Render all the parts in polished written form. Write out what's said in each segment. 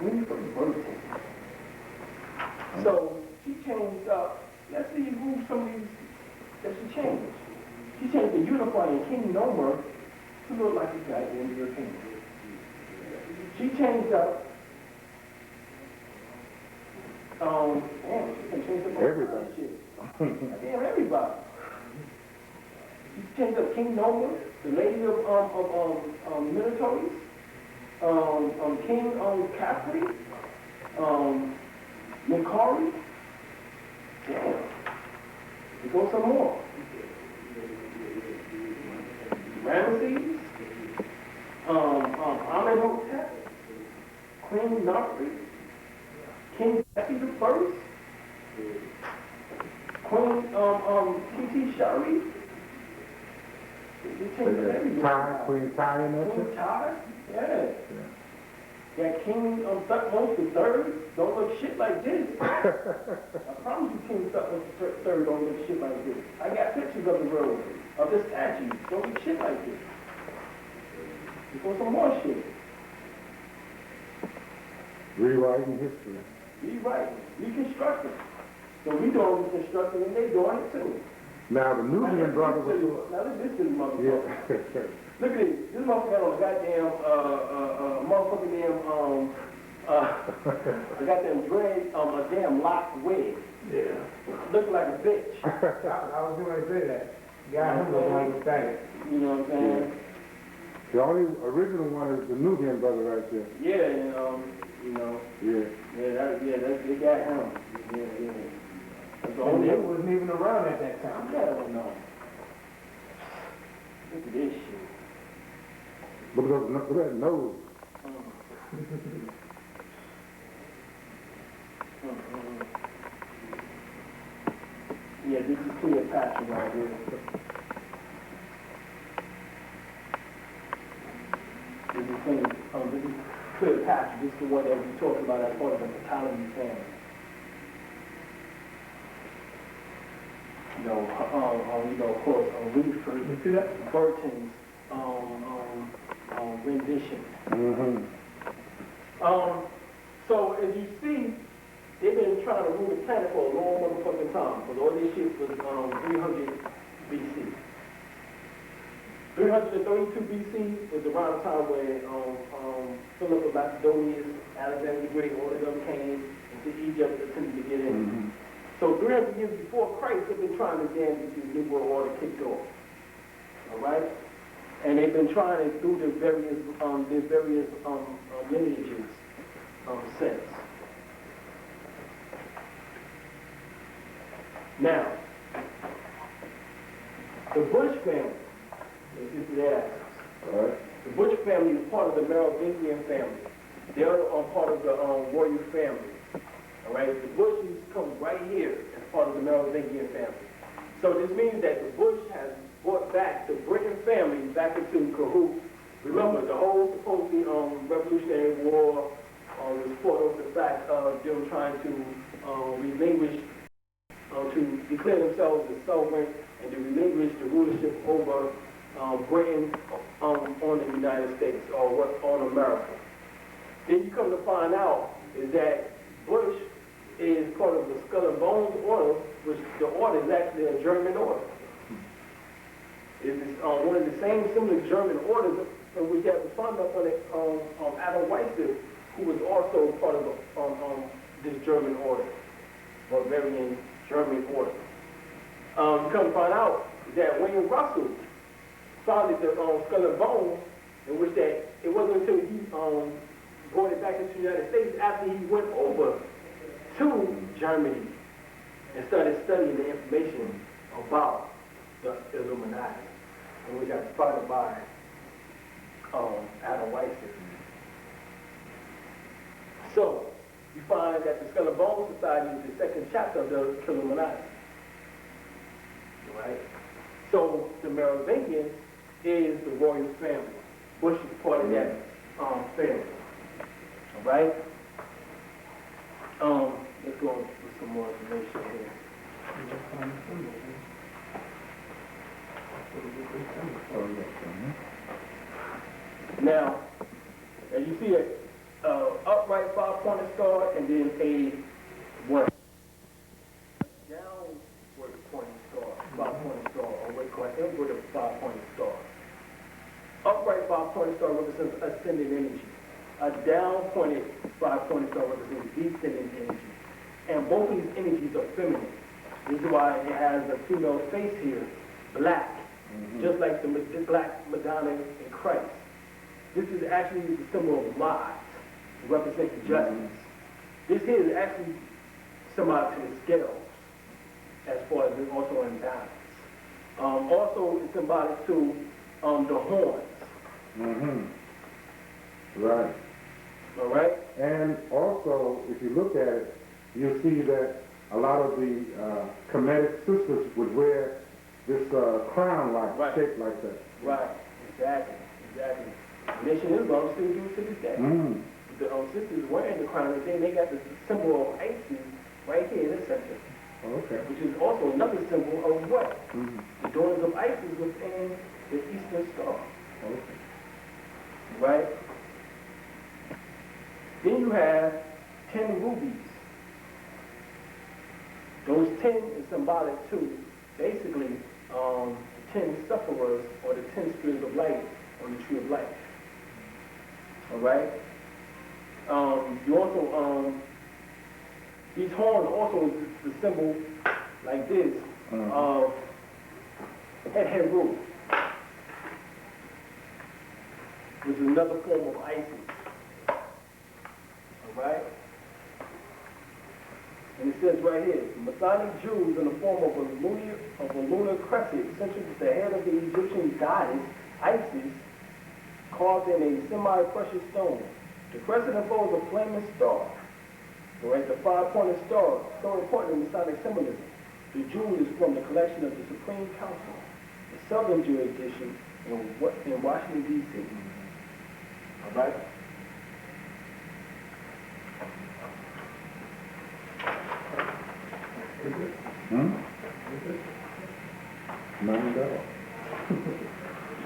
when you put birthing. So she changed up. Let's see who some of these that she changed. She changed the unifying King Nomer to look like a goddamn European. She changed up. Damn, she can change up everybody. Shit. Damn, everybody. She changed up King Nomer, the lady of militaries, King Capri, Mikari. Damn. There goes some more. Ramesses, Amenhotep, Queen Nafri, King Becky the First, Queen T.T. Shari. Queen Ty and that Queen Ty, yeah. That King Thutmose the Third don't look shit like this. I promise you King Thutmose the Third don't look shit like this. I got pictures of the road, of the statues, don't look shit like this. Before some more shit. Rewriting history. Rewriting, reconstructing. So we doing reconstructing and they doing it too. Now the Nubian brother was... Now this is motherfucker. Yeah. Look at this. This motherfucker on a goddamn, motherfucking damn, a goddamn dread, a damn locked wig. Yeah. Looking like a bitch. I was going to say that. Yeah, I'm going to say it. You know what I'm saying? The only original one is the Nubian brother right there. Yeah, you know. Yeah. They got him. Yeah. That's the only. He wasn't even around at that time. I don't know. Look at this shit. Look at that nose. Yeah, this is Cleopatra right here. This is Cleopatra. This is the one that we talked about as part of the Ptolemy family. Of course, Wilfrid Burton's rendition. So as you see, they've been trying to rule the planet for a long motherfucking time, because all this shit was 300 BC. 332 BC was around the time when Philip of Macedonius, Alexander the Great, all of them came into Egypt attempted to get in. So 300 years before Christ, they've been trying to get this New World Order kicked off. All right? And they've been trying it through their various lineages since. Now, the Bush family, this is their axis. All right. The Bush family is part of the Merovingian family. They're part of the royal family. All right, the Bushes come right here as part of the Merovingian family. So this means that the Bush has brought back the Britain family back into cahoots. Remember, the whole supposedly Revolutionary War was fought over the fact of them trying to relinquish, to declare themselves as sovereign and to relinquish the rulership over Britain on the United States or on America. Then you come to find out is that Bush is part of the Skull and Bones order, which the order is actually a German order. It is one of the same similar German orders in which that was found up on Adam Weishaupt, who was also part of this German order, Bavarian German order. You come to find out that William Russell founded the Skull and Bones, in which that it wasn't until he brought it back into the United States after he went over to Germany and started studying the information about the Illuminati, in which I spotted by Adam Weishaupt. So you find that the Skull and Bones Society is the second chapter of the Illuminati. Right? So the Merovingians is the royal family. Bush is part of that family. All right? Let's go with some more information here. Now, as you see it, upright upright 5-pointed star, and then a what? Downward pointing star, 5-pointed star, or what we call inverted 5-pointed star. Upright 5-pointed star represents ascending energy. A down-pointed 5-pointed star represents descending energy. And both of these energies are feminine. This is why it has a female face here, black, just like the black Madonna in Christ. This is actually the symbol of Ma'at, representing justice. This here is actually symbolic to the scales, as far as it's also in balance. Also, it's symbolic to the horns. Right. All right? And also, if you look at it, you'll see that a lot of the Kemetic sisters would wear this crown-like, shape like that. Right, exactly. Nation Islam still do it to this day. The sisters wearing the crown, and then they got the symbol of Isis right here in the center. Okay. Which is also another symbol of what? The daughters of Isis within the Eastern Star. Okay. Right? Then you have 10 rubies. Those 10 is symbolic to basically the 10 sufferers or the 10 spirits of light on the tree of life. All right? You also, these horns also is the symbol like this of Heru, which is another form of Isis. All right? And it says right here, Masonic jewels in the form of a lunar crescent, centered with the head of the Egyptian goddess Isis, carved in a semi-precious stone. The crescent unfolds a flaming star. All right, the 5-pointed star, so important in Masonic symbolism. The jewel is from the collection of the Supreme Council, the Southern jurisdiction in Washington, D.C. All right?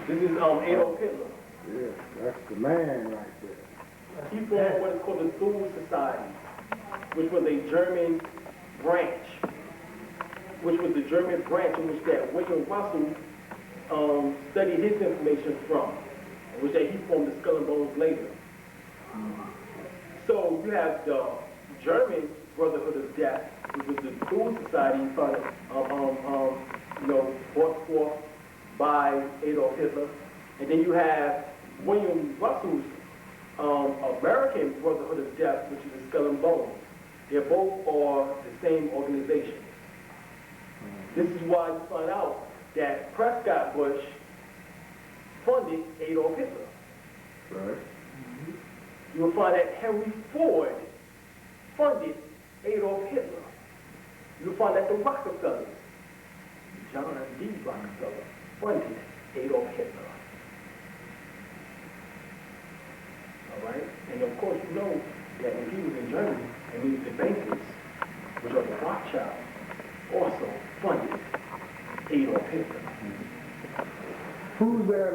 This is Adolf Hitler. Yeah, that's the man right there. He formed what is called the Boule Society, which was a German branch, in which that William Russell studied his information from, in which that he formed the Skull and Bones later. So you have the German Brotherhood of Death, which was the Boule Society, brought forth by Adolf Hitler, and then you have William Russell's American Brotherhood of Death, which is the Skull and Bones. They both are the same organization. This is why you find out that Prescott Bush funded Adolf Hitler. Right. You will find that Henry Ford funded Adolf Hitler. You will find that the Rockefellers, John D. Rockefeller, funded Adolf Hitler. All right? And of course, you know that when he was in Germany, and the bankers, which are the Rothschilds, also funded Adolf Hitler. Who's that,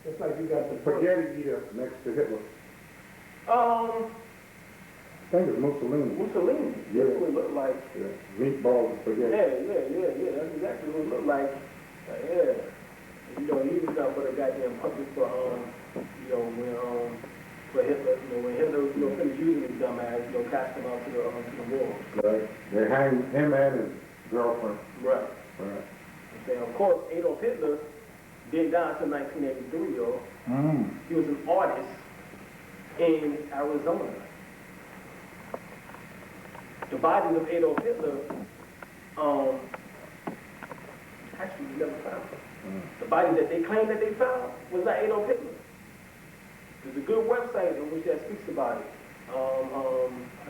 Just like you got the spaghetti eater next to Hitler? I think it's Mussolini. Mussolini. Yeah. That's what it looked like. Yeah. Meatballs and spaghetti. Yeah. That's exactly what it looked like. Yeah. He was out for the goddamn puppet for for Hitler. When Hitler, finished using his dumb ass, cast him out to the wall. Right. They hanged him and his girlfriend. Right. Right. And of course, Adolf Hitler didn't die until 1983, yo. He was an artist in Arizona. The bodies of Adolf Hitler, actually we never found. The body that they claimed that they found was not Adolf Hitler. There's a good website in which that speaks about it. I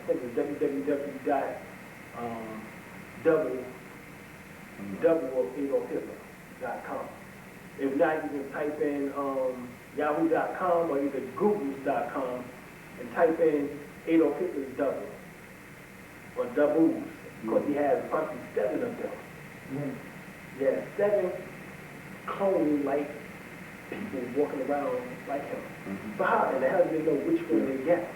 think it's www.double-of-AdolfHitler.com. If not, you can type in yahoo.com or either googles.com and type in Adolf Hitler's double or doubles, because he has probably 7 of them. Yeah, 7 clone-like people walking around like him. But how in the hell do they know which one they get?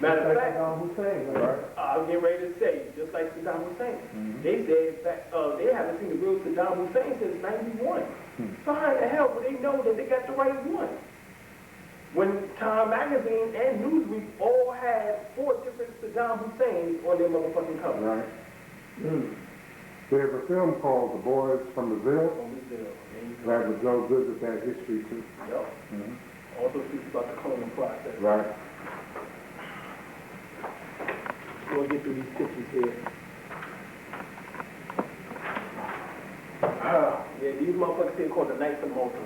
Matter of fact, Saddam Hussein, Right. I'm getting ready to say, just like Saddam Hussein. They said that they haven't seen the real Saddam Hussein since '91. So how in the hell would they know that they got the right one? When Time Magazine and Newsweek all had 4 different Saddam Husseins on their motherfucking cover. Right. There's a film called The Boys from the Ville. On the Ville. That would go good with that history too. Yep. Also speaks about the cloning process. Right. We'll get through these pictures here. Yeah, these motherfuckers here called the Knights of Malta.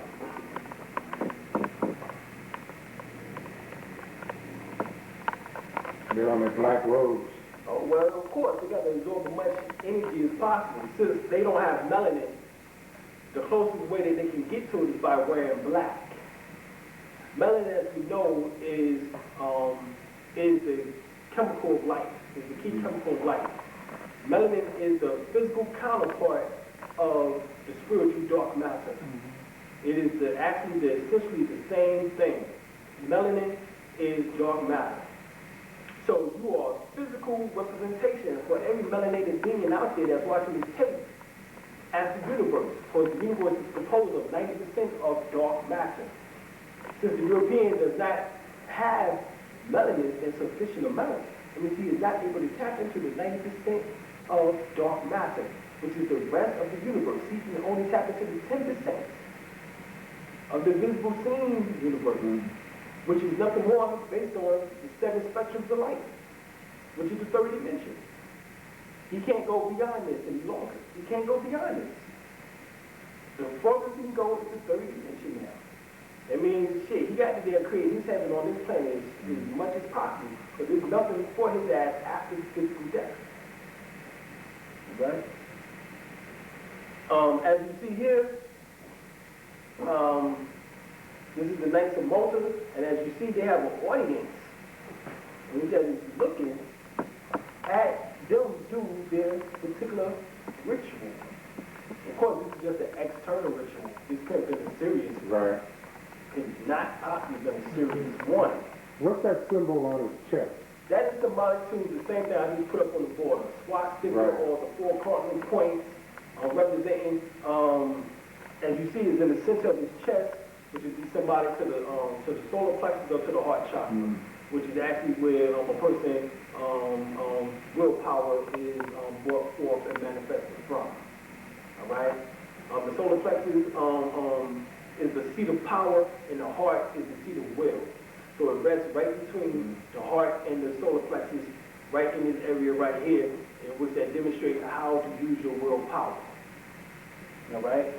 They're on their black robes. Oh, well, of course, they got to absorb as much energy as possible. Since they don't have melanin, the closest way that they can get to it is by wearing black. Melanin, as we know, is the chemical of life. Is the key chemical of life. Melanin is the physical counterpart of the spiritual dark matter. It is essentially the same thing. Melanin is dark matter. So you are a physical representation for every melanated being out there that's watching this tape as the universe. Because the universe is composed of 90% of dark matter. Since the European does not have melanin in sufficient amount, it means he is not able to tap into the 90% of dark matter, which is the rest of the universe. He can only tap into the 10% of the visible seen universe, which is nothing more based on the 7 spectrums of light, which is the 3rd dimension. He can't go beyond this any longer. He can't go beyond this. The furthest he can go is the 3rd dimension now. That means, shit, he got to there create his heaven on this planet as much as possible, but there's nothing for his ass after his physical death. Right? As you see here, this is the Knights of Malta, and as you see, they have an audience, which is looking at them do their particular ritual. Of course, this is just an external ritual. This could have been a serious one. Right. It's not possibly been a serious one. What's that symbol on his chest? That is symbolic to the same thing I just put up on the board. A swastika or the 4 cardinal points representing, as you see, is in the center of his chest, which is symbolic to the solar plexus or to the heart chakra, which is actually where a person willpower is brought forth and manifested from. All right. The solar plexus is the seat of power, and the heart is the seat of will. So it rests right between the heart and the solar plexus, right in this area right here, in which that demonstrates how to use your willpower. All right?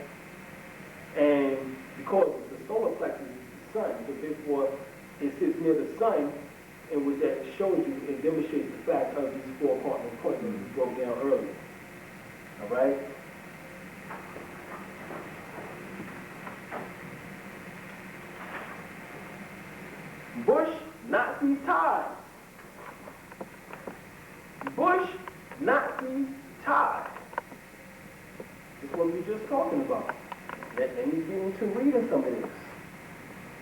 And because the solar plexus is the sun, so therefore it sits near the sun, in which that shows you and demonstrates the fact of these 4 cardinal points that we broke down earlier. All right? Bush Nazi ties. Bush Nazi ties. This is what we were just talking about. Let me get into reading some of this.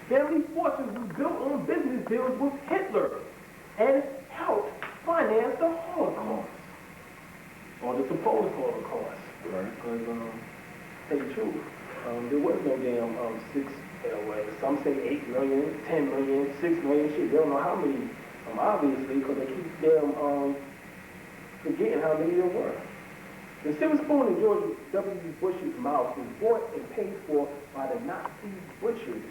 Family fortunes was built on business deals with Hitler and helped finance the Holocaust. Or the supposed Holocaust. Right. Because, tell you the truth, there was no damn some say 8 million, 10 million, 6 million, shit, they don't know how many, obviously, because they keep them forgetting how many there were. The silver spoon in George W. Bush's mouth was bought and paid for by the Nazi butchers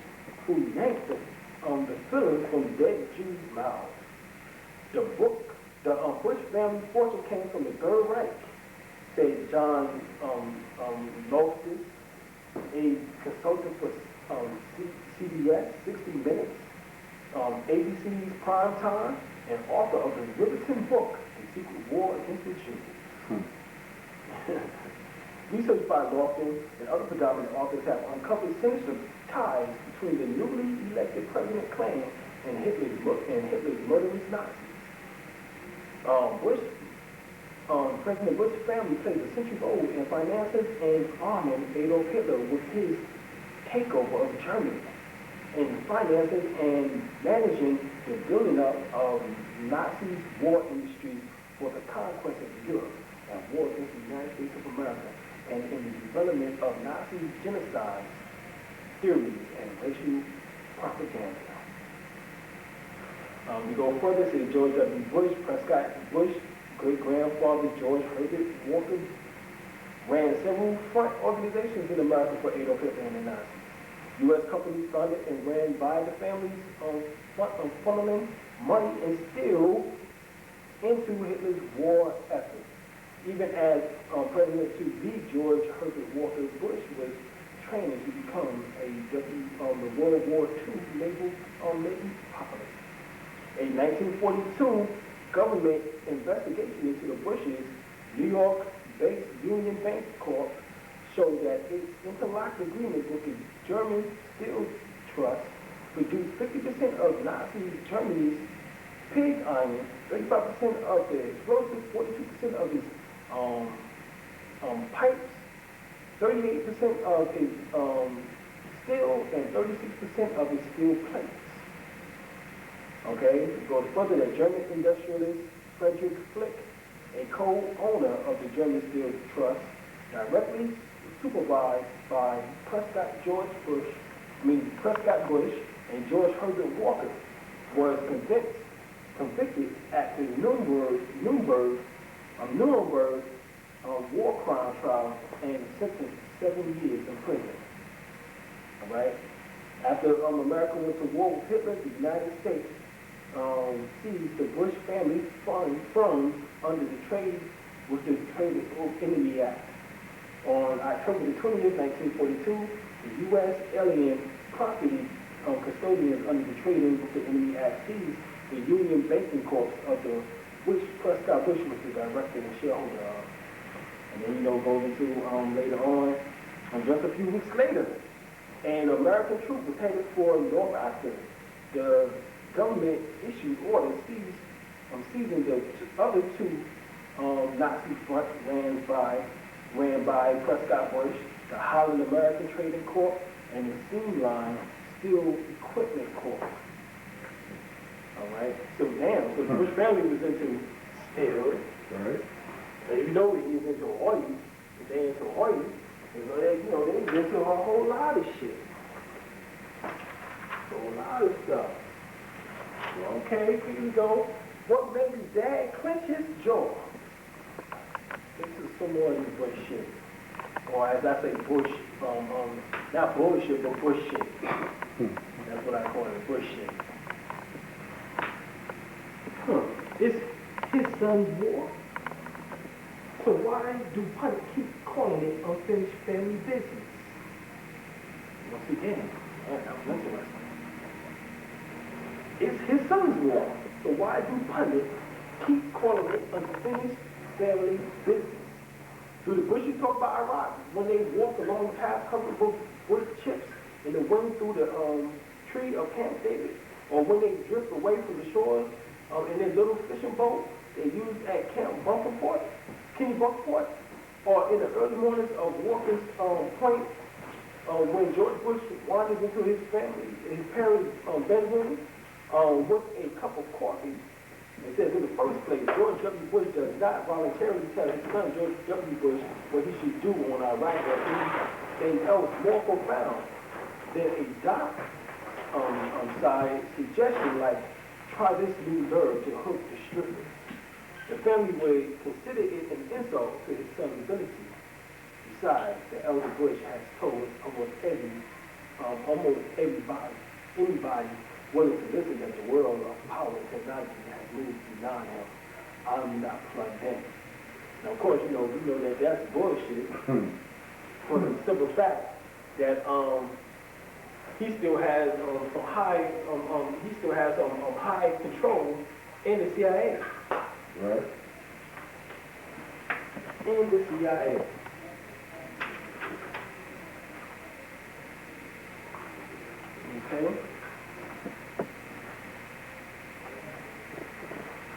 who yanked the fillings from dead Jews' mouths. The Bush family fortune came from the Third Reich, said John Loftus, a consultant for CBS, 60 Minutes, ABC's Prime Time, and author of the Riveting book, The Secret War Against the Jews. Research by Lofton and other predominant authors have uncovered sinister ties between the newly elected President Clinton and Hitler's murderous Nazis. President Bush's family played a central role in financing and arming Adolf Hitler with his takeover of Germany, and financing and managing the building up of Nazis' war industry for the conquest of Europe and war against the United States of America, and in the development of Nazi genocide theories and racial propaganda. We go further to George W. Bush, Prescott Bush, great-grandfather George Herbert Walker, ran several front organizations in America for Adolf Hitler and the Nazis. U.S. companies founded and ran by the families funneling money and steel into Hitler's war effort. Even as President-to-be George Herbert Walker Bush was training to become the World War II naval pilot. A 1942 government investigation into the Bush's New York-based Union Bank Corp showed that its interlocked agreement with the German Steel Trust produced 50% of Nazi Germany's pig iron, 35% of the explosives, 42% of its pipes, 38% of its steel, and 36% of its steel plates. Okay, it goes further that German industrialist Friedrich Flick, a co-owner of the German Steel Trust, directly supervised by Prescott Bush and George Herbert Walker, was convicted at the Nuremberg war crime trial and sentenced 7 years in prison. All right. After America went to war with Hitler, the United States seized the Bush family funds under the Trade Enemy Act. On October the 20th, 1942, the U.S. alien property custodians under the Trade Enemy Act seized the Union Banking Corps of the which Prescott Bush was the director and shareholder of. And then, goes into later on, just a few weeks later, an American troop was headed for North Africa. The government issued orders seizing the other two Nazi fronts ran by Prescott Bush, the Holland American Trading Corp, and the Steam Line Steel Equipment Corp. All right. So the Bush family was into steel. Right. And you know he was into oil. If they into oil, they was into a whole lot of shit. A whole lot of stuff. Okay, here we go. What made his dad clench his jaw? This is some more of this Bush shit. Or as I say, Bush, not bullshit, but Bush shit. That's what I call it, Bush shit. It's his son's war. So why do Pranic keep calling it unfinished family business? Once again, that was interesting. It's his son's war. So why do Pranic keep calling it unfinished family business? Do the Bushies talk about Iraq when they walk along the path covered with chips in the wind through the tree of Camp David? Or when they drift away from the shores in their little fishing boat they used at Camp Kenny Bunkport? Or in the early mornings of Walker's Point when George Bush wanders into his parents' bedroom with a cup of coffee? It says, in the first place, George W. Bush does not voluntarily tell his son, George W. Bush, what he should do on Iraq or anything else more profound than a side suggestion like, try this new nerve to hook the strippers. The family would consider it an insult to his son's ability. Besides, the elder Bush has told almost anybody willing to listen that the world of power and technology has moved beyond him. I'm not plugged in. Now, of course, we know that that's bullshit for the simple fact that he still has some high control in the CIA. Right. In the CIA. Okay.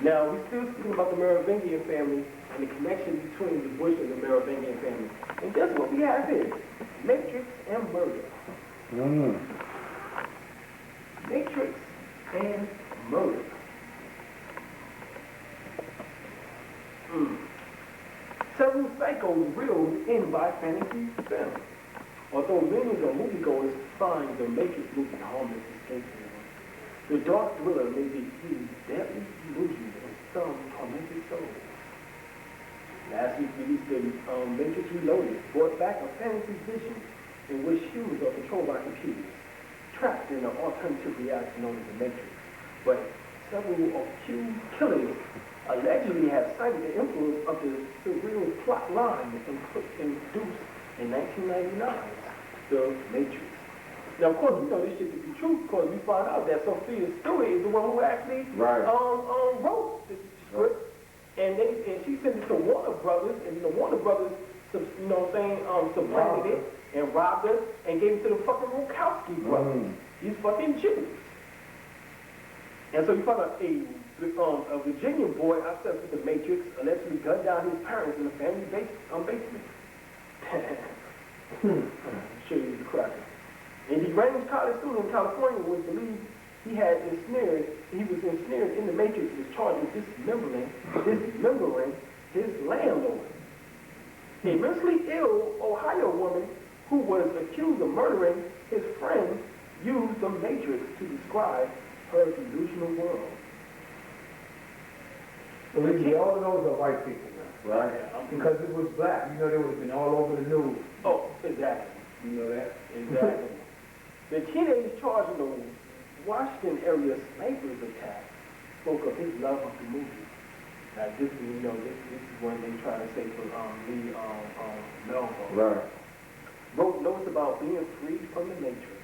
Now, we're still speaking about the Merovingian family and the connection between the Bush and the Merovingian family. And guess what we have here? Matrix and murder. Matrix and murder. Several cycles reeled in by fantasy film. Although millions of moviegoers find the Matrix movie harmless escapism, the dark thriller may be used deadly illusions in some tormented souls. Last week released the Matrix Reloaded brought back a fantasy vision in which humans are controlled by computers, trapped in an alternative reality known as the Matrix. But several accused killers allegedly have cited the influence of the surreal plot line introduced in 1999's The Matrix. Now, of course, we know this shit to be true because we found out that Sophia Stewart is the one who actually wrote the script, and she sent it to Warner Brothers, and the Warner Brothers, supplanted it and robbed her and gave it to the fucking Wachowski brothers. These fucking Jews. And so you found out a Virginia boy obsessed with the Matrix allegedly gunned down his parents in a family basement. Show you the cracker. And the Grange College student in California was believed he was ensnared in the Matrix, was charged with dismembering his landlord. A mentally ill Ohio woman who was accused of murdering his friend used the Matrix to describe her delusional world. Believe me, all of those are white people now. Right. Because it was black, they would have been all over the news. Oh, exactly. You know that? Exactly. The teenage charged in the Washington area snipers attack spoke of his love of the movie. Now this is, this is when they try to say for Lee Melville. Right. Wrote notes about being free from the Matrix.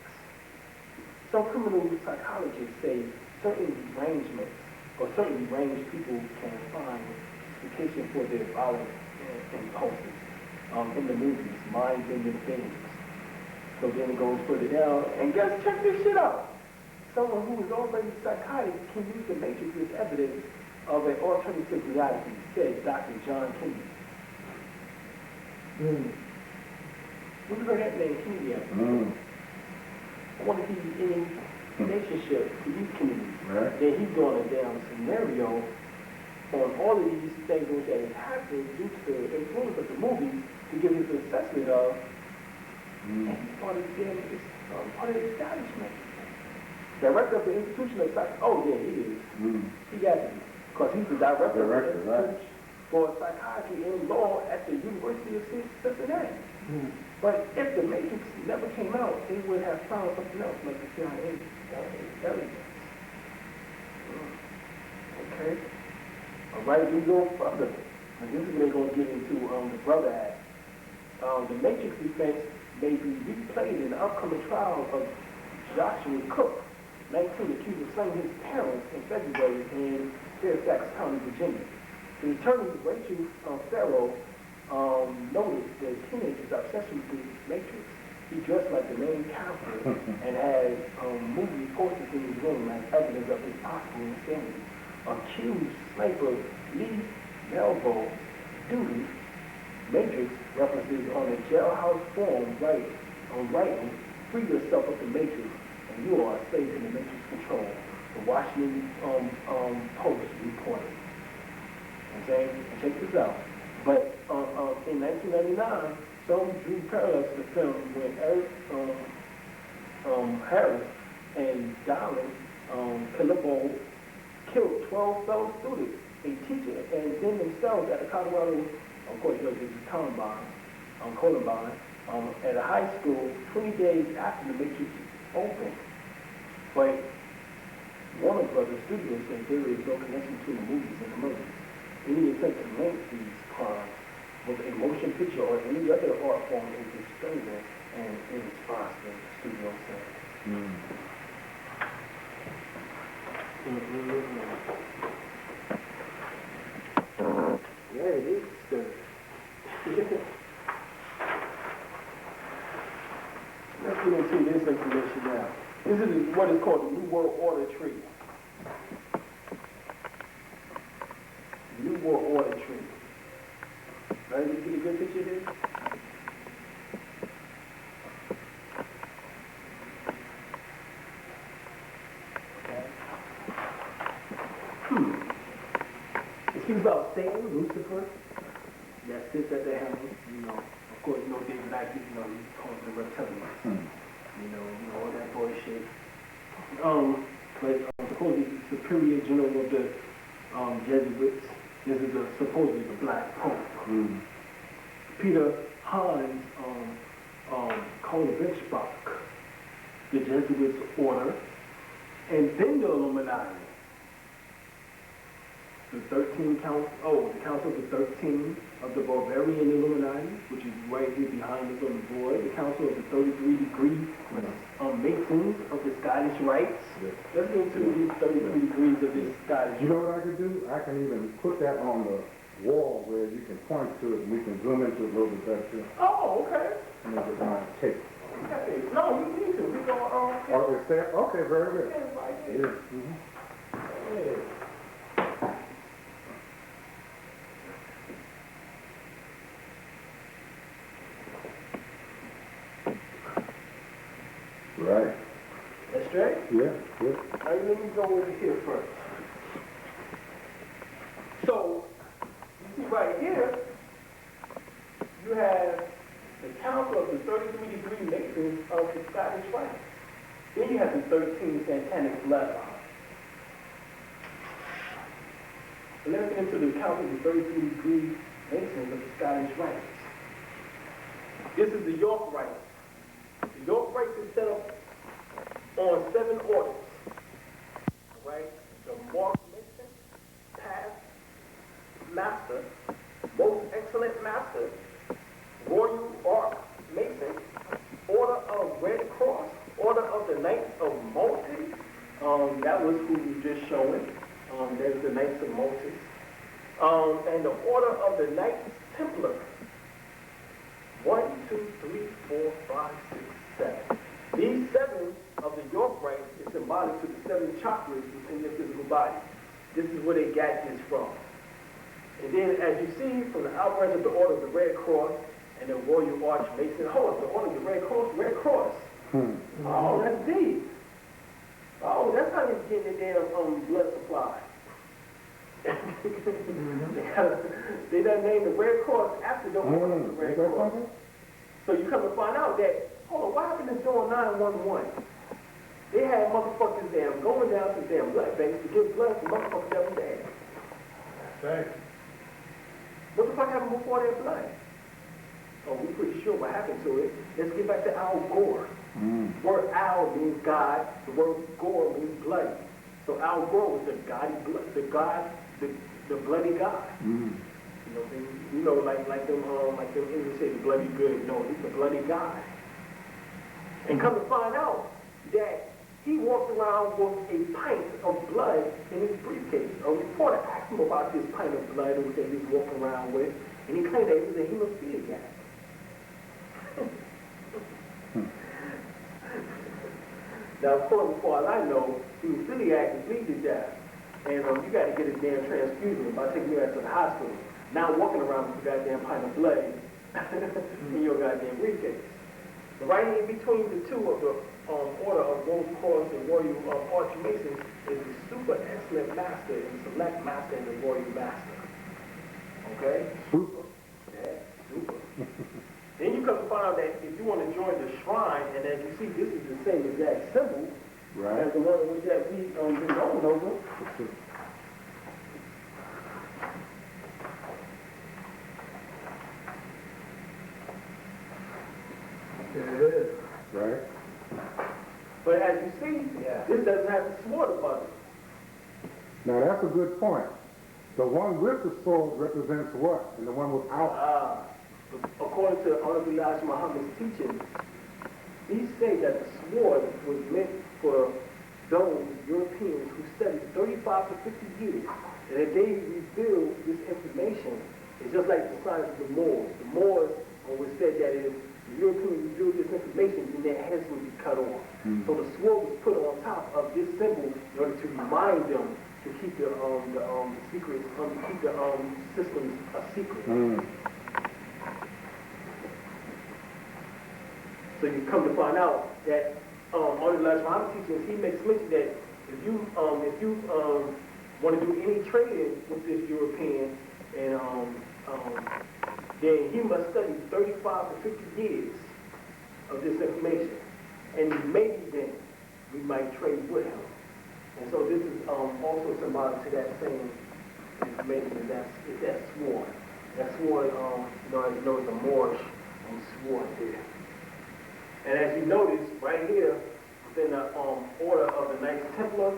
Some criminal psychologists say certain derangements or certain deranged people can find justification for their violent impulses in the movies, mind-bending things. So then it goes further down, and guys, check this shit out. Someone who is already psychotic can use the Matrix as evidence of an alternative reality, said Dr. John Kennedy. When you heard that name, Kennedy, I want to give you any relationship to these Kennedys. Right. Then he's doing a damn scenario on all of these things that has happened due to the influence of the movies to give his assessment of, and he's part of the establishment. Director of the Institution of Psychiatry. Oh, yeah, he is. He got to be. Because he's the director of the Institute for Psychiatry and Law at the University of Cincinnati. But if the Matrix never came out, they would have found something else, like the CIA evidence. Okay. All right, we go further. And this is where they're going to get into the Brother Act. The Matrix defense may be replayed in the upcoming trial of Joshua Cook, 19, accused of slaying his parents in February in Fairfax County, Virginia. The attorney, Rachel Farrow, noted the teenager's obsession with the Matrix. He dressed like the main character and had movie posters in his room as evidence of his possible insanity. Accused sniper Lee Melville's duty, Matrix references on the jailhouse forum writing, free yourself of the Matrix and you are a slave to the Matrix control. The Washington Post reported. Okay, and check this out. But in 1999, some drew parallels to the film when Eric Harris and Darling Boule killed 12 fellow students, a teacher, and then themselves at the Colorado, of course, this is Columbine, at a high school 20 days after the Matrix opened. But Warner Brothers Studios said there is no connection between the movies and the murders. Any attempt to link these crimes with a motion picture or any other art form is disturbing and irresponsible, the studio said. Yeah, it is disturbing. Let's get into this information now. This is what is called the New World Order tree. New World Order tree. Right? You get a good picture of this? Okay. speaks about Satan, Lucifer, that sits at the heavens, of course, David Icke, he calls the reptilians, all that bullshit. But supposedly the superior general of the Jesuits, this is supposedly the Black Pope. Peter Hans Kolbechbach, the Jesuits order, and then the Illuminati. The 13 the Council of the 13 of the Bavarian Illuminati, which is right here behind us on the board. The Council of the 33-degree Masons of the Scottish Rites. Yes. Let's go to these 33 degrees of this Scottish. You know what I could do? I can even put that on the wall where you can point to it and we can zoom into it a little bit better. Oh, okay. And make it my tape. Okay. No, you need to. We're going to... Oh, it's there? Okay, very good. Yeah, right there. Yeah. Yeah. Right. That's straight? Yeah, yeah. Now let me go over here first. So, you see right here, you have the Council of the 33-degree Masons of the Scottish Rites. Then you have the 13 Satanic Bloodline. So let's get into the Council of the 33-degree Masons of the Scottish Rites. This is the York Rites. The York Rites is set up on 7 orders. Alright? The Mark Mason, Past Master, Most Excellent Master, Royal Ark Mason, Order of Red Cross, Order of the Knights of Malta. That was who we just showing. There's the Knights of Malta. And the Order of the Knights Templar. 1, 2, 3, 4, 5, 6, 7. These 7 of the York Rites is symbolic to the 7 chakras within your physical body. This is where they got this from. And then, as you see from the outbreak of the Order of the Red Cross and the Royal Arch Mason, the Order of the Red Cross. Oh, that's deep. Oh, that's how they're getting their damn blood supply. They done named the Red Cross after the Order of the Red Cross. So you come to find out that, hold on, what happened to doing 911? They had motherfuckers damn going down to damn blood banks to give blood to motherfuckers that was dead. Right. What the fuck happened before that blood? Oh, we're pretty sure what happened to it. Let's get back to Al Gore. The word Al means God, the word Gore means bloody. So Al Gore was the bloody God. Like them English say the bloody good. No, he's the bloody God. And come to find out that he walked around with a pint of blood in his briefcase. A reporter asked him about this pint of blood that he was walking around with, and he claimed that it was a hemophiliac. Now, of course, as far as I know, hemophiliac is bleed to death. And you got to get a damn transfusion by taking your ass to the hospital. Now walking around with a goddamn pint of blood in your goddamn briefcase. So right in between the two of the Order of Rose Cross and Royal Arch Masons is the Super Excellent Master and Select Master and the Royal Master. Okay? Super. Yeah, super. Then you come to find out that if you want to join the shrine, and as you see, this is the same exact symbol as the one that we been going over. There it is. Right. But as you see, this doesn't have the sword above it. Now that's a good point. The one with the sword represents what? And the one without? According to Honorable Elijah Muhammad's teaching, he said that the sword was meant for those Europeans who studied 35 to 50 years. And if they reveal this information, it's just like the signs of the Moors. The Moors always said that if the Europeans revealed this information, then their heads would be cut off. So the sword was put on top of this symbol in order to remind them to keep the secrets, keep the systems a secret. So you come to find out that on the Elijah Muhammad teachings, he makes mention that if you want to do any trading with this European, and then he must study 35 to 50 years of this information. And maybe then we might trade with him. And so this is also symbolic to that same information. That's sword. That sword, you know, it's a Moorish sword there. And as you notice, right here, within the order of the Knights Templar,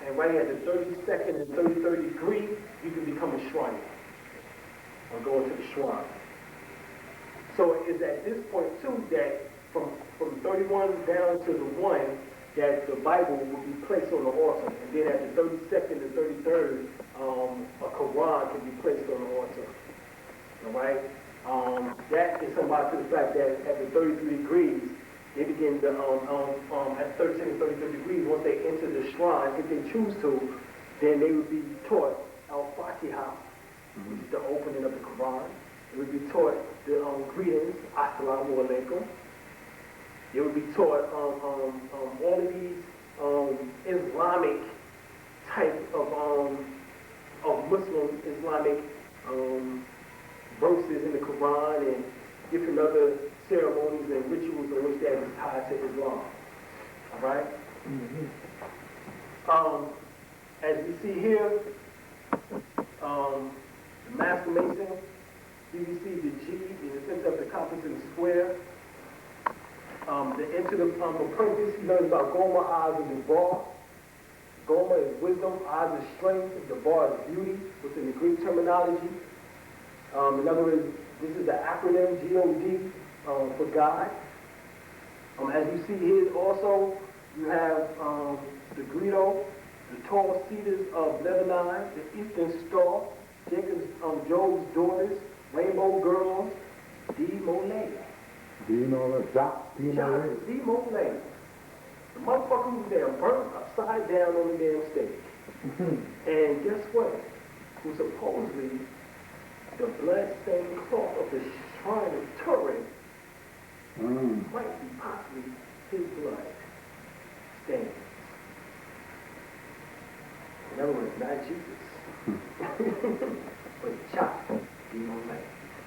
and right here at the 32nd and 33rd degree, you can become a shrine, or go into the shrine. So it's at this point, too, that from 31 down to the 1, that the Bible will be placed on the altar. And then at the 32nd and 33rd, a Quran can be placed on the altar. All right? That is symbolic to the fact that at the 33 degrees, they begin to, at 13 and 33 degrees, once they enter the shrine, if they choose to, then they would be taught Al-Fatiha, which is the opening of the Quran. They would be taught the greetings, Assalamu alaikum. They would be taught all of these Islamic type of Muslim Islamic verses in the Quran and different other ceremonies and rituals in which that is tied to Islam. All right? As we see here, the Master Mason, here we see the G in the center of the compass in the square. The purpose, he learns about Goma, Oz, and the Bar. Goma is wisdom, Oz is strength, the Bar is beauty, within the Greek terminology. In other words, this is the acronym G-O-D for God. As you see here also, you have the Greedo, the tall cedars of Lebanon, the Eastern Star, Job's daughters, Rainbow Girls, D-Molay. Jacques D-Molay. D-Molay. The motherfucker who's there burnt upside down on the damn stage. And guess what? Who supposedly the blood-stained cloth of the shrine of Turin might be possibly his blood stains. In other words, not Jesus, but Jacques D-Molay.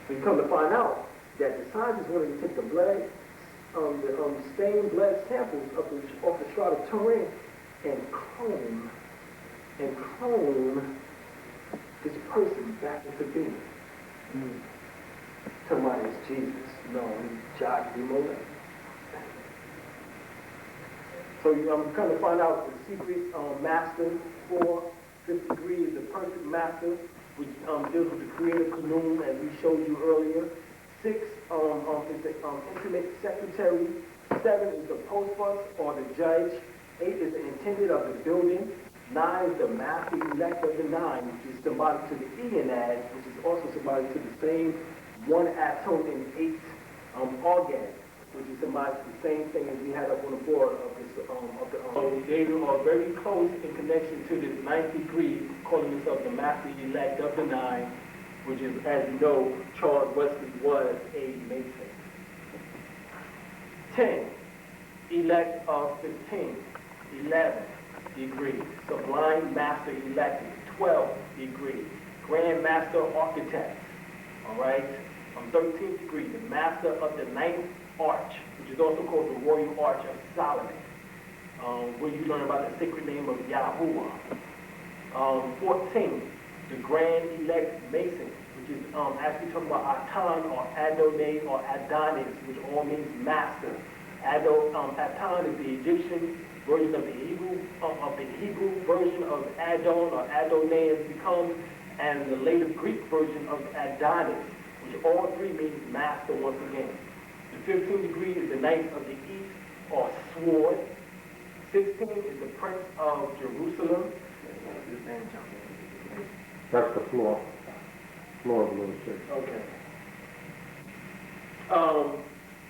So you come to find out that the scientists wanted to take the blood, the stained blood samples off the shroud of Turin and clone this person back into being. Somebody is Jesus. No, he's Jacques D-Molay. So you come to find out the secret master for 5th degree is the perfect master, which deals with the creative kanun, as we showed you earlier. 6 is the intimate secretary. 7 is the postbox or the judge. 8 is the intendant of the building. 9 is the master elect of the 9, which is symbolic to the Eonad, which is also symbolic to the same 1 atom in 8 organ, which is symbolic to the same thing as we had up on the board of this So they are very close in connection to this 9th degree, calling themselves the master elect of the 9, which is, as you know, Charles Wesley was a Mason. 10, elect of 15, 11 degree, sublime master elected, 12 degree, grand master architect, all right, 13th degree, the master of the 9th arch, which is also called the royal arch of Solomon, where you learn about the sacred name of Yahuwah. 14, the grand elect mason, which is actually talking about Atan or Adonai or Adonis, which all means master. Atan is the Egyptian version of the Hebrew version of Adon or Adonai has become, and the later Greek version of Adonis, which all three means master once again. The 15th degree is the knight of the east or sword. 16 is the prince of Jerusalem. That's the floor. Floor of the little church. Okay.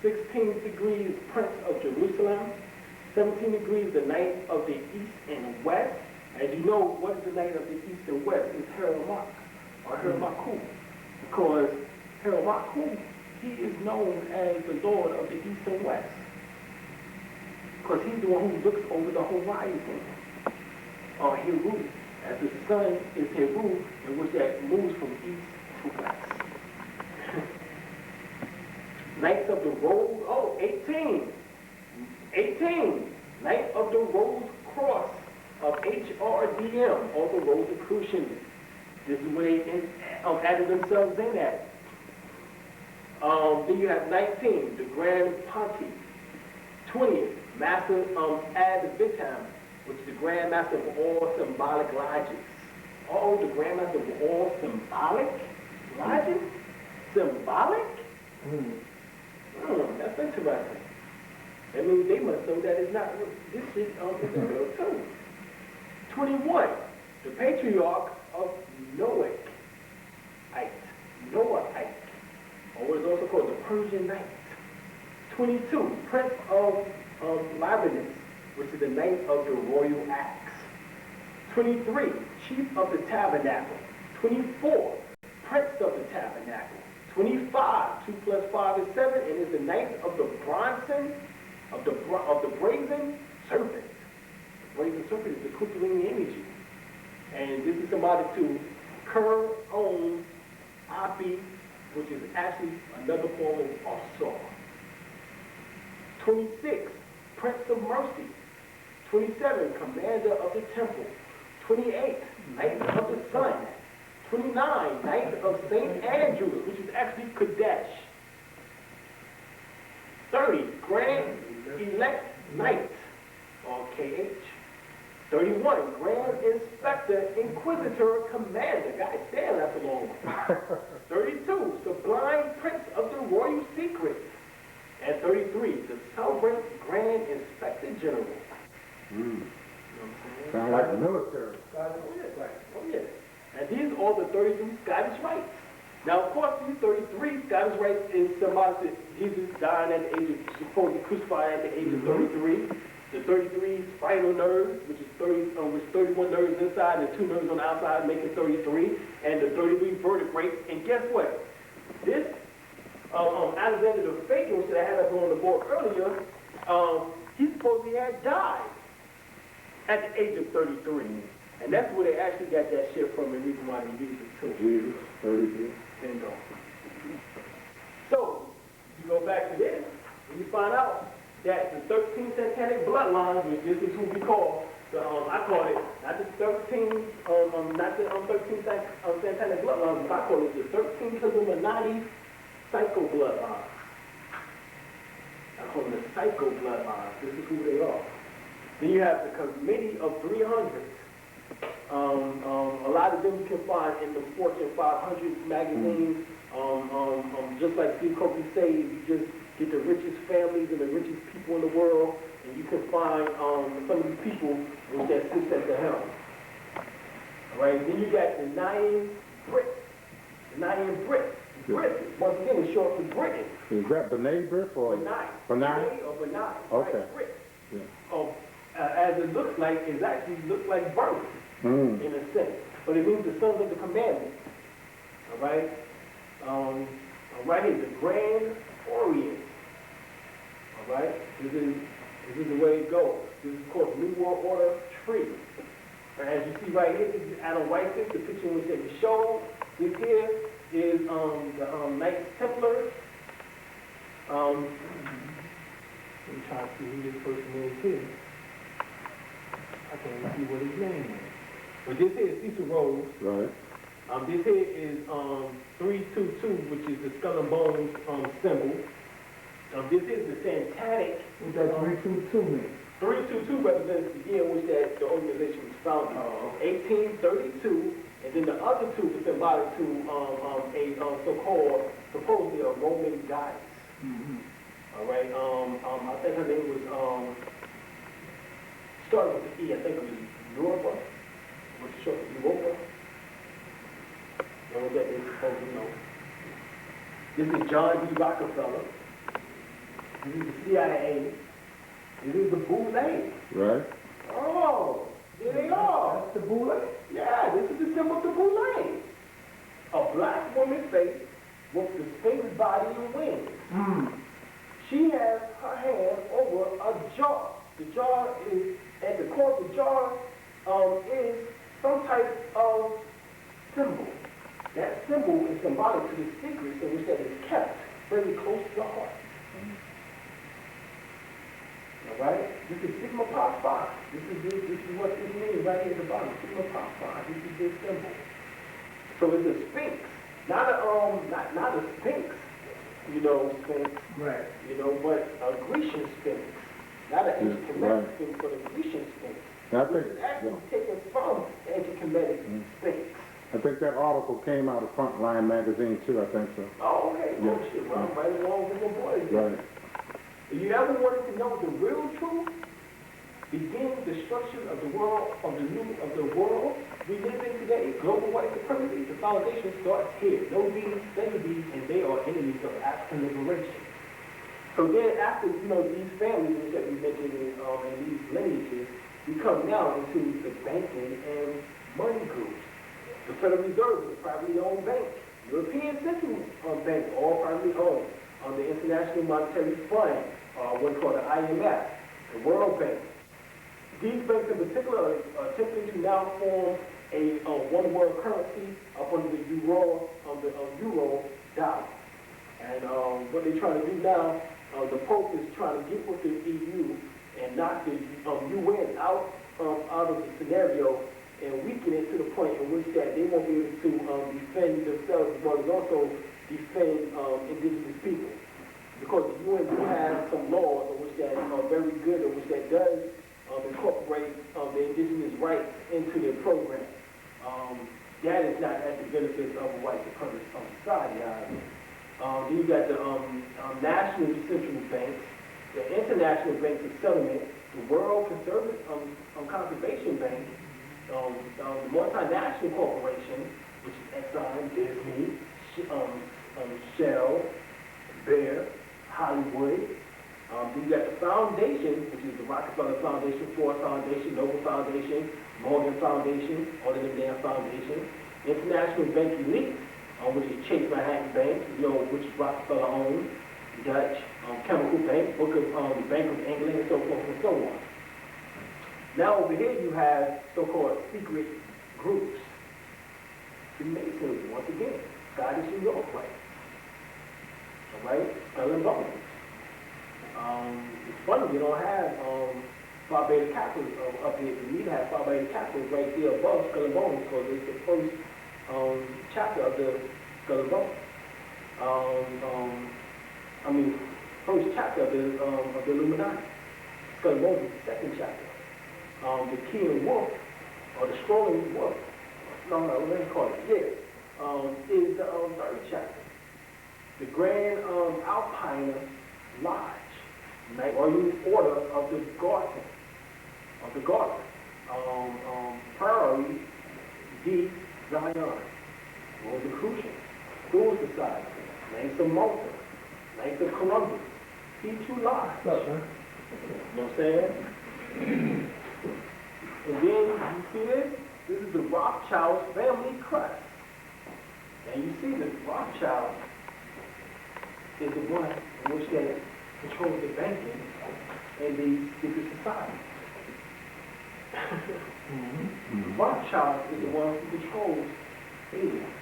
16th degree is prince of Jerusalem. 17 degrees, the knight of the east and west. As you know, what is the knight of the east and west? It's Heromak, or Hermaku. Because Hermaku, he is known as the lord of the east and west. Because he's the one who looks over the horizon. Or Heru, as the sun is Heru, in which that moves from east to west. Ninth of the rose, 18. 18. Ninth of the rose cross of HRDM, also Rosicrucian. This is where they added themselves in at. Then you have 19, the Grand Pontiff. 20th, Master Ad Vitam, which is the Grand Master of all symbolic logics. Oh, the Grand Master of all symbolic logic? Symbolic? That's interesting. That means they must know that it's not real. This shit is real too. 21, the Patriarch of Noahite. Noahite. Or what is also called the Persian Knight. 22, Prince of Libanus, which is the Knight of the Royal Axe. 23, Chief of the Tabernacle. 24, Prince of the Tabernacle. 25, 2 plus 5 is 7, and is the Knight of the Bronson, of the Brazen Serpent. The Brazen Serpent is the Kundalini energy. And this is somebody to Kerr owns Api, which is actually another form of Saw. 26, Prince of Mercy. 27, Commander of the Temple. 28, Knight of the Sun. 29, Knight of St. Andrews, which is actually Kadesh. 30, Grand Elect Knight, or KH. 31, Grand Inspector, Inquisitor, Commander. God damn, that's a long one. 32, Sublime Prince of the Royal Secrets. And 33, the Sovereign Grand Inspector General. You know what I'm saying? Sound like the military. Oh yeah. And these are the 33 Scottish rites. Now, of course, these 33 Scottish rites is symbolic. Jesus dying at the age of, supposedly crucified at the age of 33. The 33 spinal nerves, which is 31 nerves inside and 2 nerves on the outside, making 33. And the 33 vertebrae. And guess what? This Alexander the Fake, which I had up on the board earlier, he supposedly had died at the age of 33. And that's where they actually got that shit from, and reason why they used it too. Jesus, 33. Bingo. So, you go back to this, and you find out that the 13 satanic bloodlines, which this is who we call, I call it, not the 13, not the 13 satanic bloodlines, but I call it the 13 Illuminati psycho bloodlines. I call them the psycho bloodlines. This is who they are. Then you have the Committee of 300. A lot of them you can find in the Fortune 500 magazines. Just like Steve Covey says, you just get the richest families and the richest people in the world, and you can find some of these people with that sits at the helm. All right. Then you got the Nine Brits. The Nine Brits. Brits, once again, is short for Britain. Is that Benet Brick or? Benai. Benai? Or Benai. Okay. Right, Brits. Yeah. As it looks like, it actually looks like birth, in a sense. But it means the sons of the commandment. All right? Right here, the Grand Orient. All right? This is the way it goes. This is called New World Order tree. As you see right here, this is Adam Weiss, the picture in which they showed. This here is the Knights Templar. Let me try to see who this person is here. I can't even see what his name is. But this here is Cecil Rose. Right. This here is 322, which is the skull and bones symbol. This is the Santanic. What that 322 mean? 322 represents the year in which the organization was founded. 1832, and then the other two is symbolic to a so-called, supposedly a Roman goddess. All right. I think her name was started with the E. I think it was Europa, which is short for Europa. Know what that is supposed to know. This is John D. Rockefeller. This is the CIA. This is the Boule. Right. Oh, there they are. That's the Boule? Yeah, this is the symbol of the Boule. A black woman's face with the Sphinx body and wings. She has her hand over a jar. The jar is, at the core of the jar is some type of symbol. That symbol is symbolic to the secrets in which that is kept very close to the heart. All right? This is sigma pi phi. This is what this means right here at the bottom. Sigma pi phi. This is this symbol. So it's a sphinx, not a sphinx, sphinx. Right. But a Grecian sphinx, not an ancient Kemetic sphinx, but a Grecian sphinx. Which is actually taken from the ancient Kemetic sphinx. I think that article came out of Frontline magazine too, I think so. Oh, okay. Yeah. Oh, shit. Well, I'm right along with the boys. Right. If you ever wanted to know the real truth, begin the destruction of the world, of the world we live in today, global white supremacy, the foundation starts here. Know these, study these, and they are enemies of African liberation. So then after, these families that we mentioned and these lineages, we come now into the banking and money groups. The Federal Reserve is a privately owned bank. European Central Bank, all privately owned. The International Monetary Fund, what's called the IMF, the World Bank. These banks in particular are attempting to now form a one-world currency up under the euro dollar. And what they're trying to do now, the Pope is trying to get with the EU and knock the UN out of the scenario and weaken it to the point in which that they won't be able to defend themselves, but also defend indigenous people. Because the UN do have some laws in which that are very good, in which that does incorporate the indigenous rights into their program. That is not at the benefit of a white supremacist society. Then you got the national central banks, the international banks of settlement, the World Conservation Bank, the multinational corporation, which is Exxon, Disney, Shell, Bear, Hollywood. Then you got the foundation, which is the Rockefeller Foundation, Ford Foundation, Noble Foundation, Morgan Foundation, all of them damn foundations. International Bank Elite, which is Chase Manhattan Bank, which is Rockefeller owned, Dutch, Chemical Bank, the Bank of England, and so forth and so on. Now over here you have so-called secret groups. Freemasonry, once again, Scottish New York way. All right, Skull and Bones. It's funny, we don't have Phi Beta Kappas up here. We need to have Phi Beta Kappas right there above Skull and Bones because it's the first chapter of the Skull and Bones. First chapter of the Illuminati. Skull and Bones is the second chapter. The Key and Wolf, or the Strolling Wolf, what do you call it? Yeah, is the third chapter. The Grand Alpine Lodge, right? Or you order of the Garden, Prairie D. Zion, Rosicrucian, School Society, Knights of Malta, Knights of Columbus, P2 Lodge. What's up, man? You know what I'm saying? And then you see this? This is the Rothschild family crest. And you see that Rothschild is the one in which they control the banking and the secret society. Rothschild is the one who controls aliens.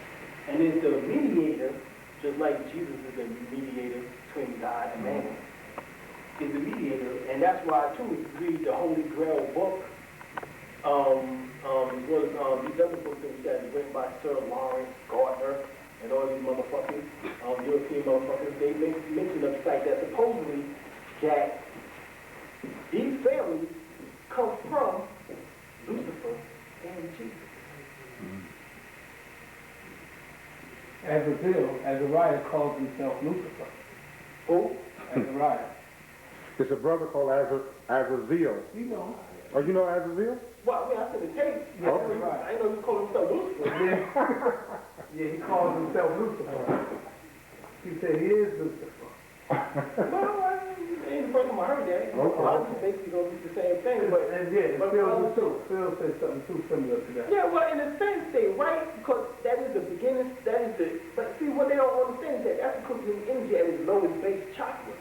And is the mediator, just like Jesus is the mediator between God and man. Is the mediator, and that's why too, if you read the Holy Grail book, these other books that was written by Sir Lawrence Gardner and all these motherfuckers, European motherfuckers, they mention the fact that supposedly that these families come from Lucifer and Jesus. Azariah calls himself Lucifer. Who? Azariah. It's a brother called Azazel. You know. Oh, you know Azazel? Well, I mean, I said the tape. Yeah, I right. didn't know you called himself Lucifer. Yeah, he calls himself Lucifer. He said he is Lucifer. Well, it ain't the first time I heard that. Okay. A lot of people basically gonna do the same thing, but Phil said something too similar to that. yeah, well, in a sense, they right because that is the beginning. That is the. But see, what they don't understand is that that's the Kukulkan energy at its lowest base chakra.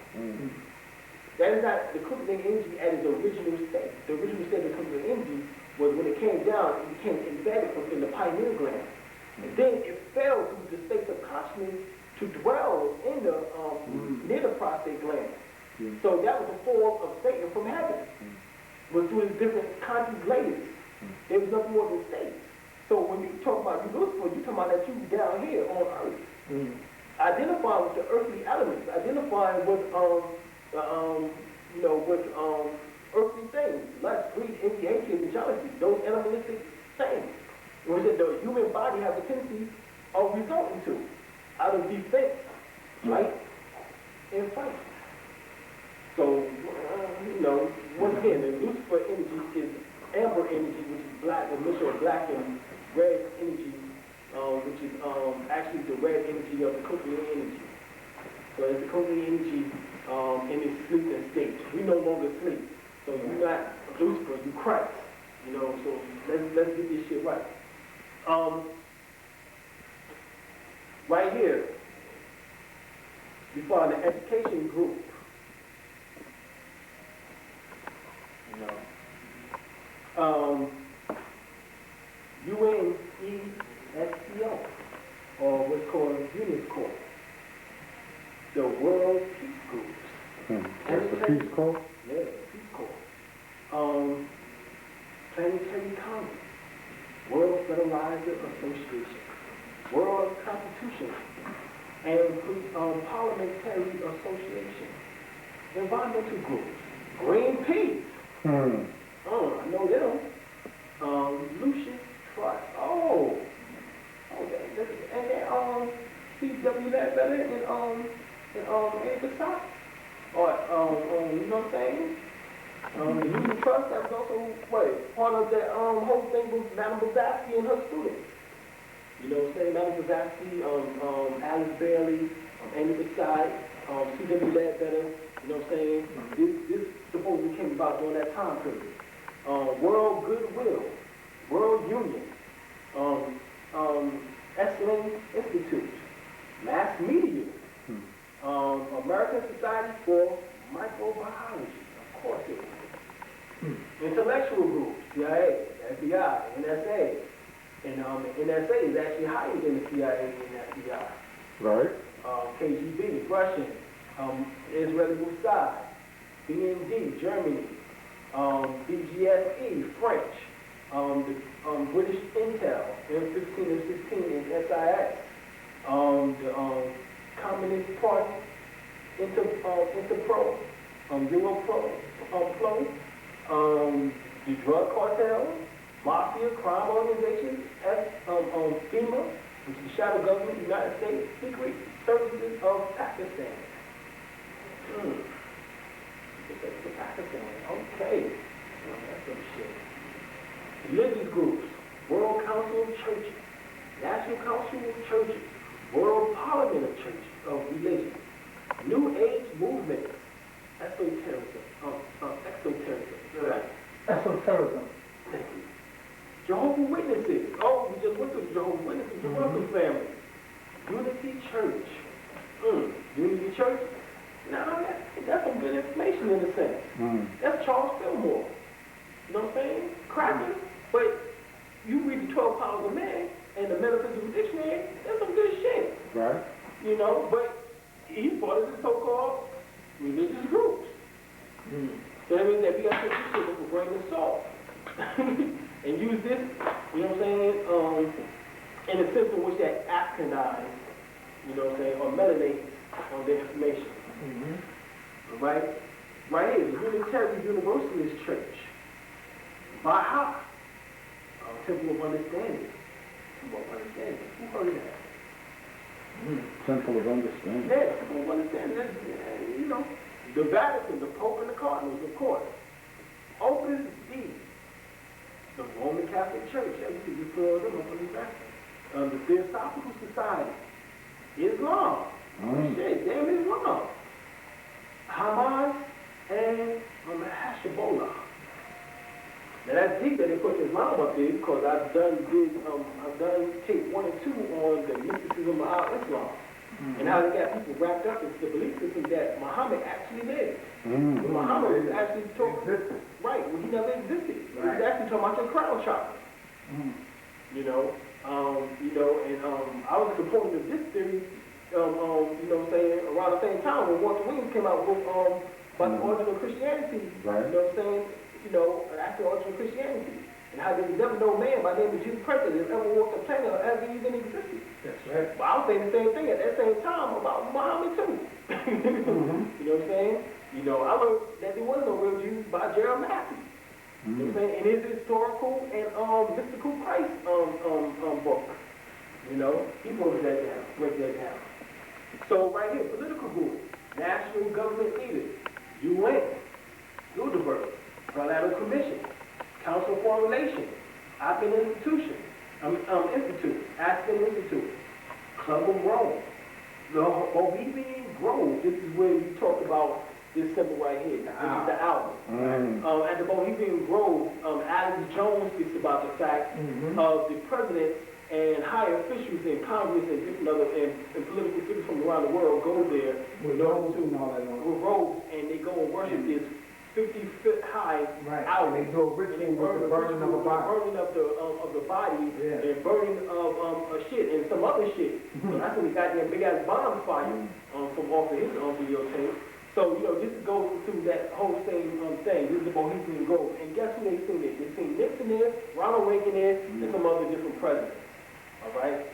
That is not the Kukulkan energy at its original state. The original state of the Kukulkan energy was when it came down, it became embedded within the pineal gland. And then it fell through the states of consciousness to dwell in the near the prostate gland. So that was a form of Satan from heaven. Was through his different conscious layers. There was nothing more than states. So when you talk about you Lucifer, you talking about that you down here on earth. Identifying with the earthly elements, identifying with with earthly things, lust, greed, envy, hatred, and jealousy, those animalistic things, which the human body has a tendency of resulting to, out of defense, right, and fight. So, once again, the Lucifer energy is amber energy, which is black, the mixture of black and red energy, which is actually the red energy of the Kundalini energy. So it's the Kundalini energy in its sleeping state. We no longer sleep. So you're not Lucifer, you Christ. So let's get this shit right. Right here, we find the education group. UNESCO, or what's called UNESCO, the World Peace Groups. That's the Peace Corps? Yeah, the Peace Corps. Planetary Congress, World Federalizer Association, World Constitution, and Parliamentary Association, environmental groups, Greenpeace. Oh, I know them. Lucius Trust. And then CW that better and Versailles. Or you know what I'm saying? The Lucius Trust, that was also part of that whole thing with Madame Blavatsky and her students. You know what I'm saying? Madame Blavatsky, Alice Bailey, Annie Versailles, CW Ledbetter. You know what I'm saying? This supposedly came about during that time period. World Goodwill, World Union, Esalen Institute, Mass Media, American Society for Microbiology, of course it is. Intellectual groups, CIA, FBI, NSA. And the NSA is actually higher than the CIA and FBI. Right. KGB, Russian, Israeli Mossad, BND, Germany, BGSE, French, the British Intel, M15 and 16 and SIS, the Communist Party, Interpro, Europro, the drug cartel, mafia, crime organizations, FEMA, which is the shadow government, United States Secret Services of Pakistan. Pakistan, okay. That's some shit. Religious groups, World Council of Churches, National Council of Churches, World Parliament of Churches, of Religion, New Age movements, esotericism. Esotericism. Thank you. Jehovah's Witnesses. Oh, we just went through Jehovah's Witnesses, the Welcome family. Unity Church. Unity Church. Now, that's some good information in a sense. That's Charles Fillmore. You know what I'm saying? Cracking. But you read the 12 Powers of Man and the Metaphysical Dictionary, that's some good shit. Right. But he's part of the so-called religious groups. So that means that we got to take this shit with a grain of salt. And use this, you know what I'm saying, in a sense in which that Africanized, you know what I'm saying, or melanates on their information. Right? Right here, the Unitarian Universalist Church. Baha, Temple of Understanding. Temple of Understanding. Who heard of that? Temple of Understanding. Yeah, Temple of Understanding. The Vatican, the Pope and the Cardinals, of course. Opus Dei, the Roman Catholic Church. You feel them up on the Vatican. The Theosophical Society. Islam. Shit, damn Islam. Hamas and Hashimola. Now that's deep that they put Islam up there because I've done tape 1 and 2 on the mysticism of Islam. and how they got people wrapped up into the belief system that Muhammad actually lived. When Muhammad was actually talking, right, when he never existed. He was actually talking about your crown chakra. You know, and I was a proponent of this theory, you know what I'm saying, around the same time when Walter Williams came out with about the origin of Christianity, you know what I'm saying, after the origin of Christianity. And how there was never no man by the name of Jesus Christ that ever walked the planet or ever even existed. That's right. But I was saying the same thing at that same time about Muhammad too. You know what I'm saying? I learned that there was no real Jews by Gerald Massey. You know what I'm saying? In his historical and mystical Christ book. He broke that down, break that down. So right here, political groups, national government leaders, UN, Bilderberg, Bilateral Commission, Council of Foreign Relations, Aspen Institute, Aspen Institute, Club of Rome, the Bohemian Grove. This is where you talk about this symbol right here. This is the album. At the Bohemian Grove, Alex Jones speaks about the fact of the presidents and high officials in Congress and different other and political figures from around the world go there with robes, and they go and worship this 50-foot high album. And they do a ritual with the burning of a body. Burning of the body and burning of shit and some other shit. So that's when he got that big ass bonfire from off of his videotape. So, this goes through that whole same thing. This is the Bohemian Grove. And guess who they seen there? They seen Nixon there, Ronald Reagan there, and some other different presidents. All right?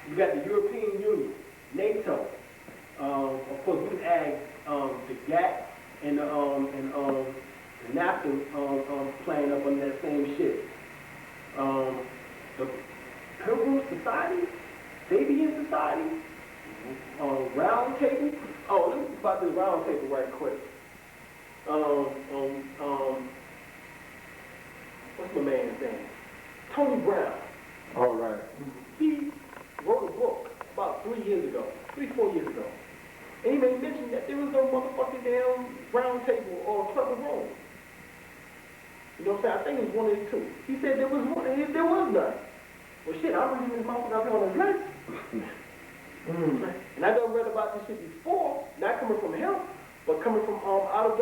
We got the European Union, NATO. Of course, we can add the GATT and the NAFTA playing up on that same shit. The Herbology Society, Fabian Society, round table. Oh, let me talk about this round table right quick. What's my man's name? Tony Brown. All right. He wrote a book about 3 years ago, 3-4 years ago. And he made mention that there was no motherfucking damn round table or club of Rome. You know what I'm saying? I think it was one of the two. He said there was one, there was none. Well shit, I'm reading this motherfucker up here on his list. And I never read about this shit before, not coming from him, but coming from out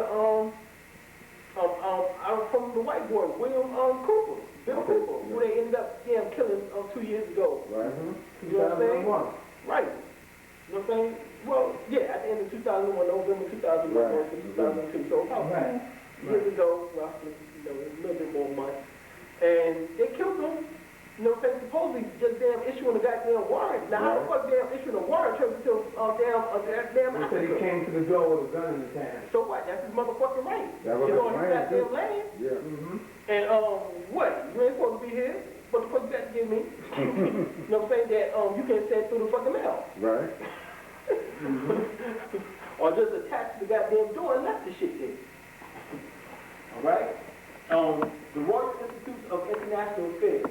from the white boy, William Cooper, Bill Cooper, who they ended up killing 2 years ago. Right. You know what I'm saying? Right. You know what I'm saying? Well, yeah, at the end of 2001, November 2001 to 2002, so about 2 years ago, roughly, a little bit more months. And they killed him. You know what I'm saying? Supposedly just damn issuing a goddamn warrant. Now how the fuck damn issuing a warrant turns into damn He said he came to the door with a gun in his hand. So what? That's his motherfucking right. That was his goddamn land. Yeah. And what? You ain't supposed to be here? What the fuck you got to give me? You know what I'm saying? That you can't send through the fucking mail. Right. Or just attach the goddamn door and left the shit there. Alright? The Royal Institute of International Affairs.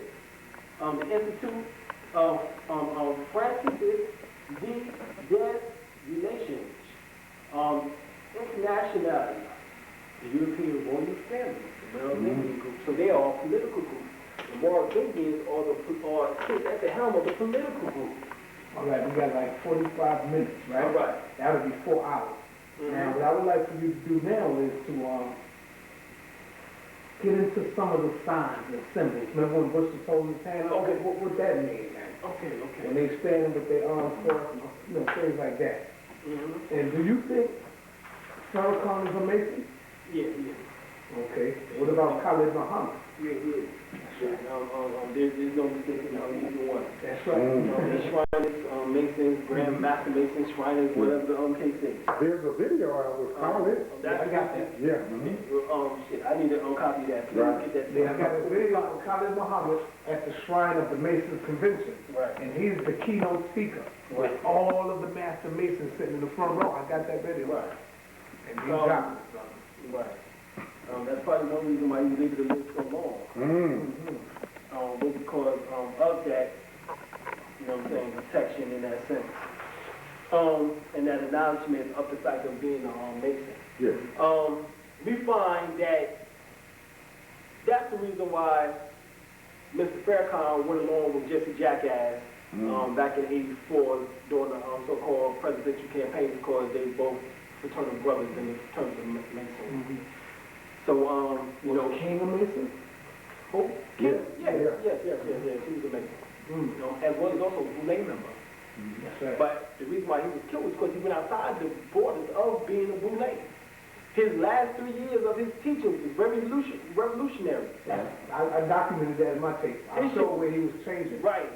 The Institute of Francis des Relations, International, the European Royal Family, the Melanin group. So they are all political groups. The Moravians sit at the helm of the political group. All right, we got like 45 minutes, right? All right. That would be 4 hours. Now, what I would like for you to do now is to get into some of the signs and symbols. Remember when Bush was holding his hand up? Okay. What would that mean, man? Okay. When they stand with their arms crossed, things like that. And do you think Farrakhan is a Mason? Yeah. Okay. What about Khalid Muhammad? Yeah. There's no mistaking either one. That's right. Shriners, Masons, Grand Master Masons, Shriners, whatever the case is. There's a video out with Khalid. I got that. Yeah. Shit, I need to copy that. Right. Get that. I got a video of Khalid Muhammad at the shrine of the Masons Convention. Right. And he's the keynote speaker. With all of the Master Masons sitting in the front row. I got that video. Right. And he's dropping it, brother. Right. That's probably one reason why he was able to live so long. Because of that, you know what I'm saying, protection in that sense. And that acknowledgement of the fact of being a Mason. Yes. We find that that's the reason why Mr. Farrakhan went along with Jesse Jackass back in '84 during the so-called presidential campaign because they both fraternal brothers in terms of Masonry. So, you know, King of Mason? who? Yes. She was a Mason. You know, as well as also a Boule member. That's right. But the reason why he was killed was because he went outside the borders of being a Boule. His last 3 years of his teaching was revolutionary. Yeah. I documented that in my tape. I showed where he was changing. Right.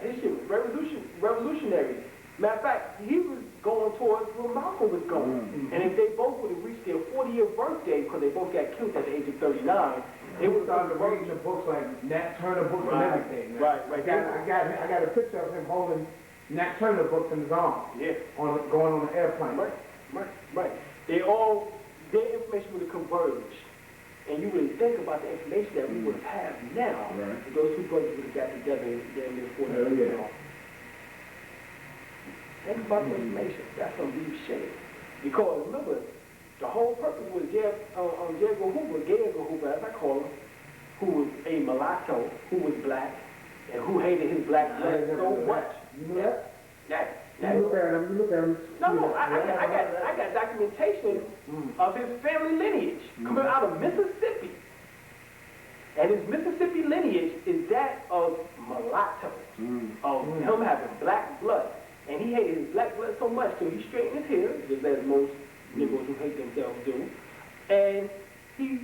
His shit was revolutionary. Matter of fact, he was going towards where Malcolm was going. And if they both would have reached their 40th birthday, because they both got killed at the age of 39, they would start reading the books like Nat Turner books and everything. Right. I got a picture of him holding Nat Turner books in his arms. Yeah. Going on an airplane. Right. Their information would have converged. And you would think about the information that we would have now. Right. Those two brothers would have got together in their 40 years. Think about the information. That's some deep shit. Because remember, the whole purpose was Diego Hoover, as I call him, who was a mulatto, who was black, and who hated his black blood so much. You know that? Yeah. You look at him. No, I got documentation of his family lineage coming out of Mississippi. And his Mississippi lineage is that of mulatto, of him having black blood. And he hated his black blood so much till he straightened his hair, just as most Negroes who hate themselves do. And he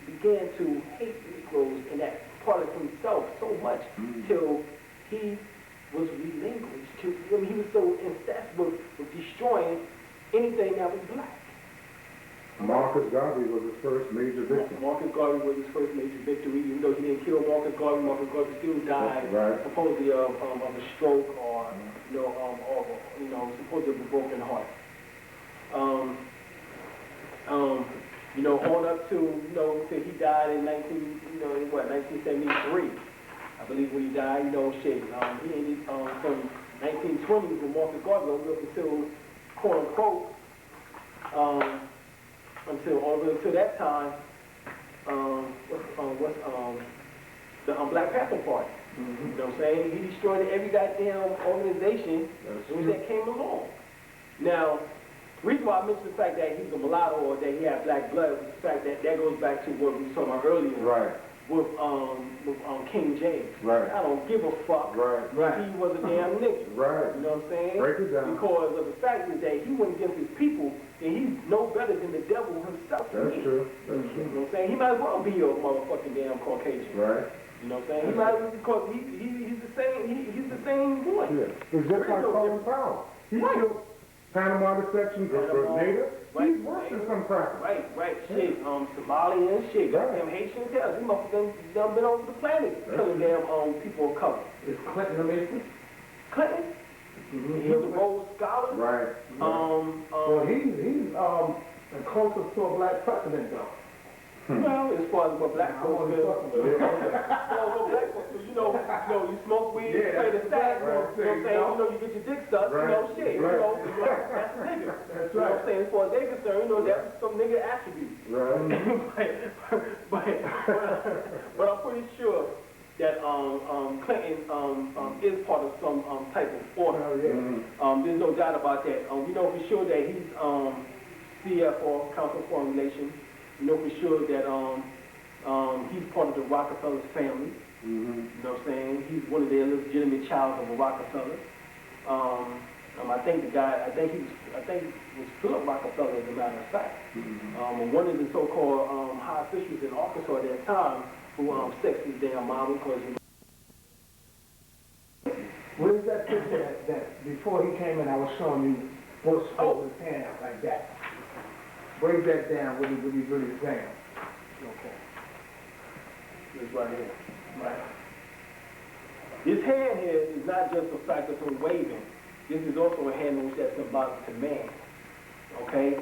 began to hate Negroes and that part of himself so much till he was relinquished to, he was so incensed with destroying anything that was black. Marcus Garvey was his first major victim. Marcus Garvey was his first major victory, even though he didn't kill Marcus Garvey. Marcus Garvey still died, supposedly of a stroke or supposedly of a broken heart. On up to till he died in 1973. I believe when he died, he ended from 1920s when Marcus Garvey up until quote unquote until that time, the Black Panther Party. You know what I'm saying? He destroyed every goddamn organization that came along. Now, the reason why I mentioned the fact that he's a mulatto or that he had black blood was the fact that goes back to what we were talking about earlier. Right. With King James. Right. I don't give a fuck. Right. He was a damn nigga. Right. You know what I'm saying? Break it down. Because of the fact is that he went against his people, and he's no better than the devil himself. That's true. You know what I'm saying? He might as well be a motherfucking damn Caucasian. Right. You know what I'm saying? He might as well because he's the same. He's the same one. Yeah. It's just like Colin Powell. He killed Panama sections of Grenada. He's worse than some crackers. Right. Shit, Somalian shit. Goddamn Haitian tales. He motherfuckers done been over the planet killing damn people of color. Is Clinton a Mason? Clinton? He was a Rhodes Scholar. Right. Well, he's closest to a black president, though. Well, as far as what black folks do, what black folks do, you smoke weed, you play the sax, you know what I'm saying, you get your dick sucked, that's a nigga. That's right. You know what I'm saying, as far as they're concerned, that's some nigga attribute. Right. but I'm pretty sure that Clinton is part of some type of order. There's no doubt about that. We know for sure that he's CF or Council of Foreign Relations. We know for sure that he's part of the Rockefeller family. You know what I'm saying? He's one of their legitimate child of a Rockefeller. I think it was Philip Rockefeller, as a matter of fact. One of the so-called high officials in Arkansas at that time who sexed his damn mama because Where's that picture that before he came in, I was showing you Bush holding his hand out like that? Break that down, what he really saying. Okay. It's right here. Right. This hand here is not just a fact of him waving. This is also a hand which that's symbolic to man. Okay?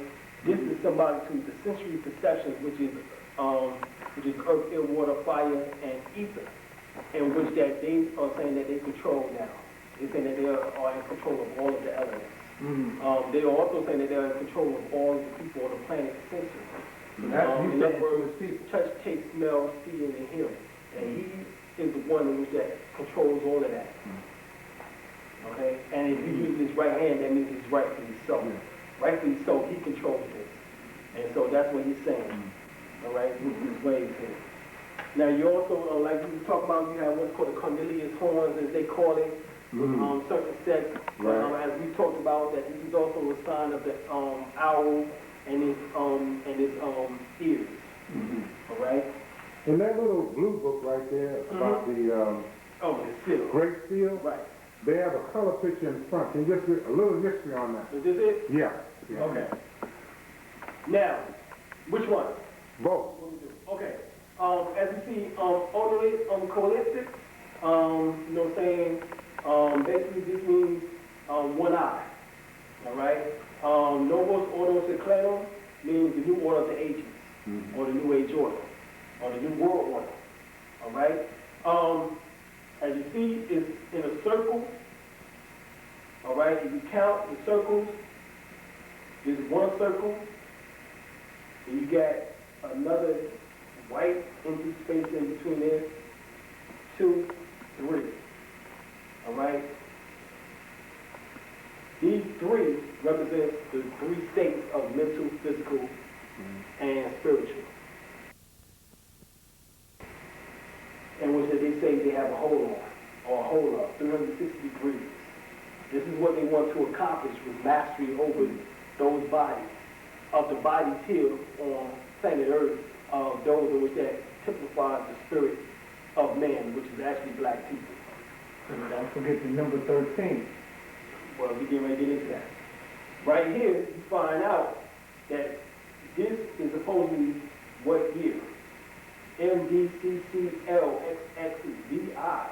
This is symbolic to the sensory perceptions, which is earth, air, water, fire, and ether, in which that they are saying that they control now. They're saying that they are in control of all of the elements. They are also saying that they are in control of all of the people on the planet senses. In other words, touch, taste, smell, seeing, and hearing. And he is the one in which that controls all of that. Okay? And if he uses his right hand, that means he's rightfully so. Rightfully so, he controls this. And so that's what he's saying. All right, with his ways here. Now you also, like you talk about, you have what's called the Cornelius horns, as they call it, certain sects. As we talked about, that this is also a sign of the owl and his ears. All right. In that little blue book right there about the the seal. Great Seal, Right. they have a color picture in front. Can you just a little history on that? Is this it? Yeah. Okay. Now, which one? Both. Okay. As you see, coalitic, you know what I'm saying? Basically, this means one eye. All right. Novus Ordo Secretum means the new order of the ages, or the New Age order, or the New World order. All right. As you see, it's in a circle. All right. If you count the circles, there's one circle, and you get another white empty space in between there. 2, 3. All right. These 3 represent the 3 states of mental, physical, and spiritual. And which they say they have a hold on, or a hold up, 360 degrees. This is what they want to accomplish with mastery over those bodies, of the bodies here on planet Earth, those in which that typifies the spirit of man, which is actually black people. And don't forget the number 13. Well, we get ready to get into that. Right here, you find out that this is supposedly what year? MDCCLXXVI.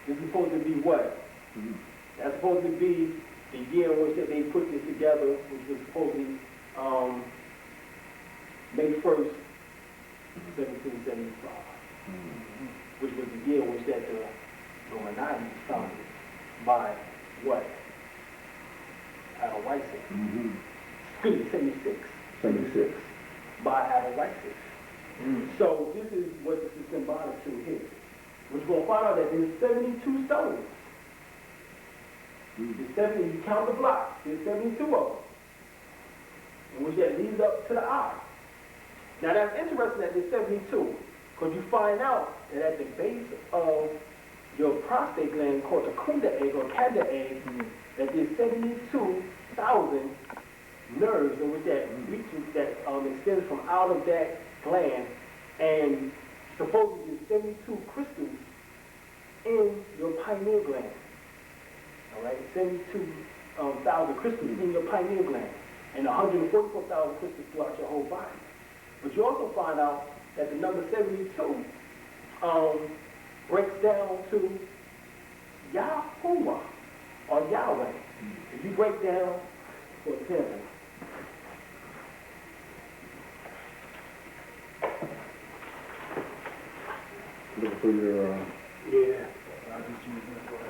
This is supposed to be what? That's supposed to be the year in which that they put this together, which was supposedly May 1st, 1775, which was the year in which that the Illuminati was founded by what? Adolweiser. Excuse me, 76. 76. By Adolweiser. So this is what this is symbolic to here. We're going to find out that there's 72 stones. There's 70, you count the blocks, there's 72 of them. In which that leads up to the eye. Now that's interesting that there's 72, because you find out that at the base of your prostate gland called the Kunda egg or Kanda egg, that there's 72,000 nerves in which that reaches, that extends from out of that gland, and supposedly there's 72 crystals in your pineal gland. All right, 72,000 crystals in your pineal gland, and 144,000 crystals throughout your whole body. But you also find out that the number 72 breaks down to Yahuwah or Yahweh. If you break down, for example, Look for your, yeah, I'll just use this one.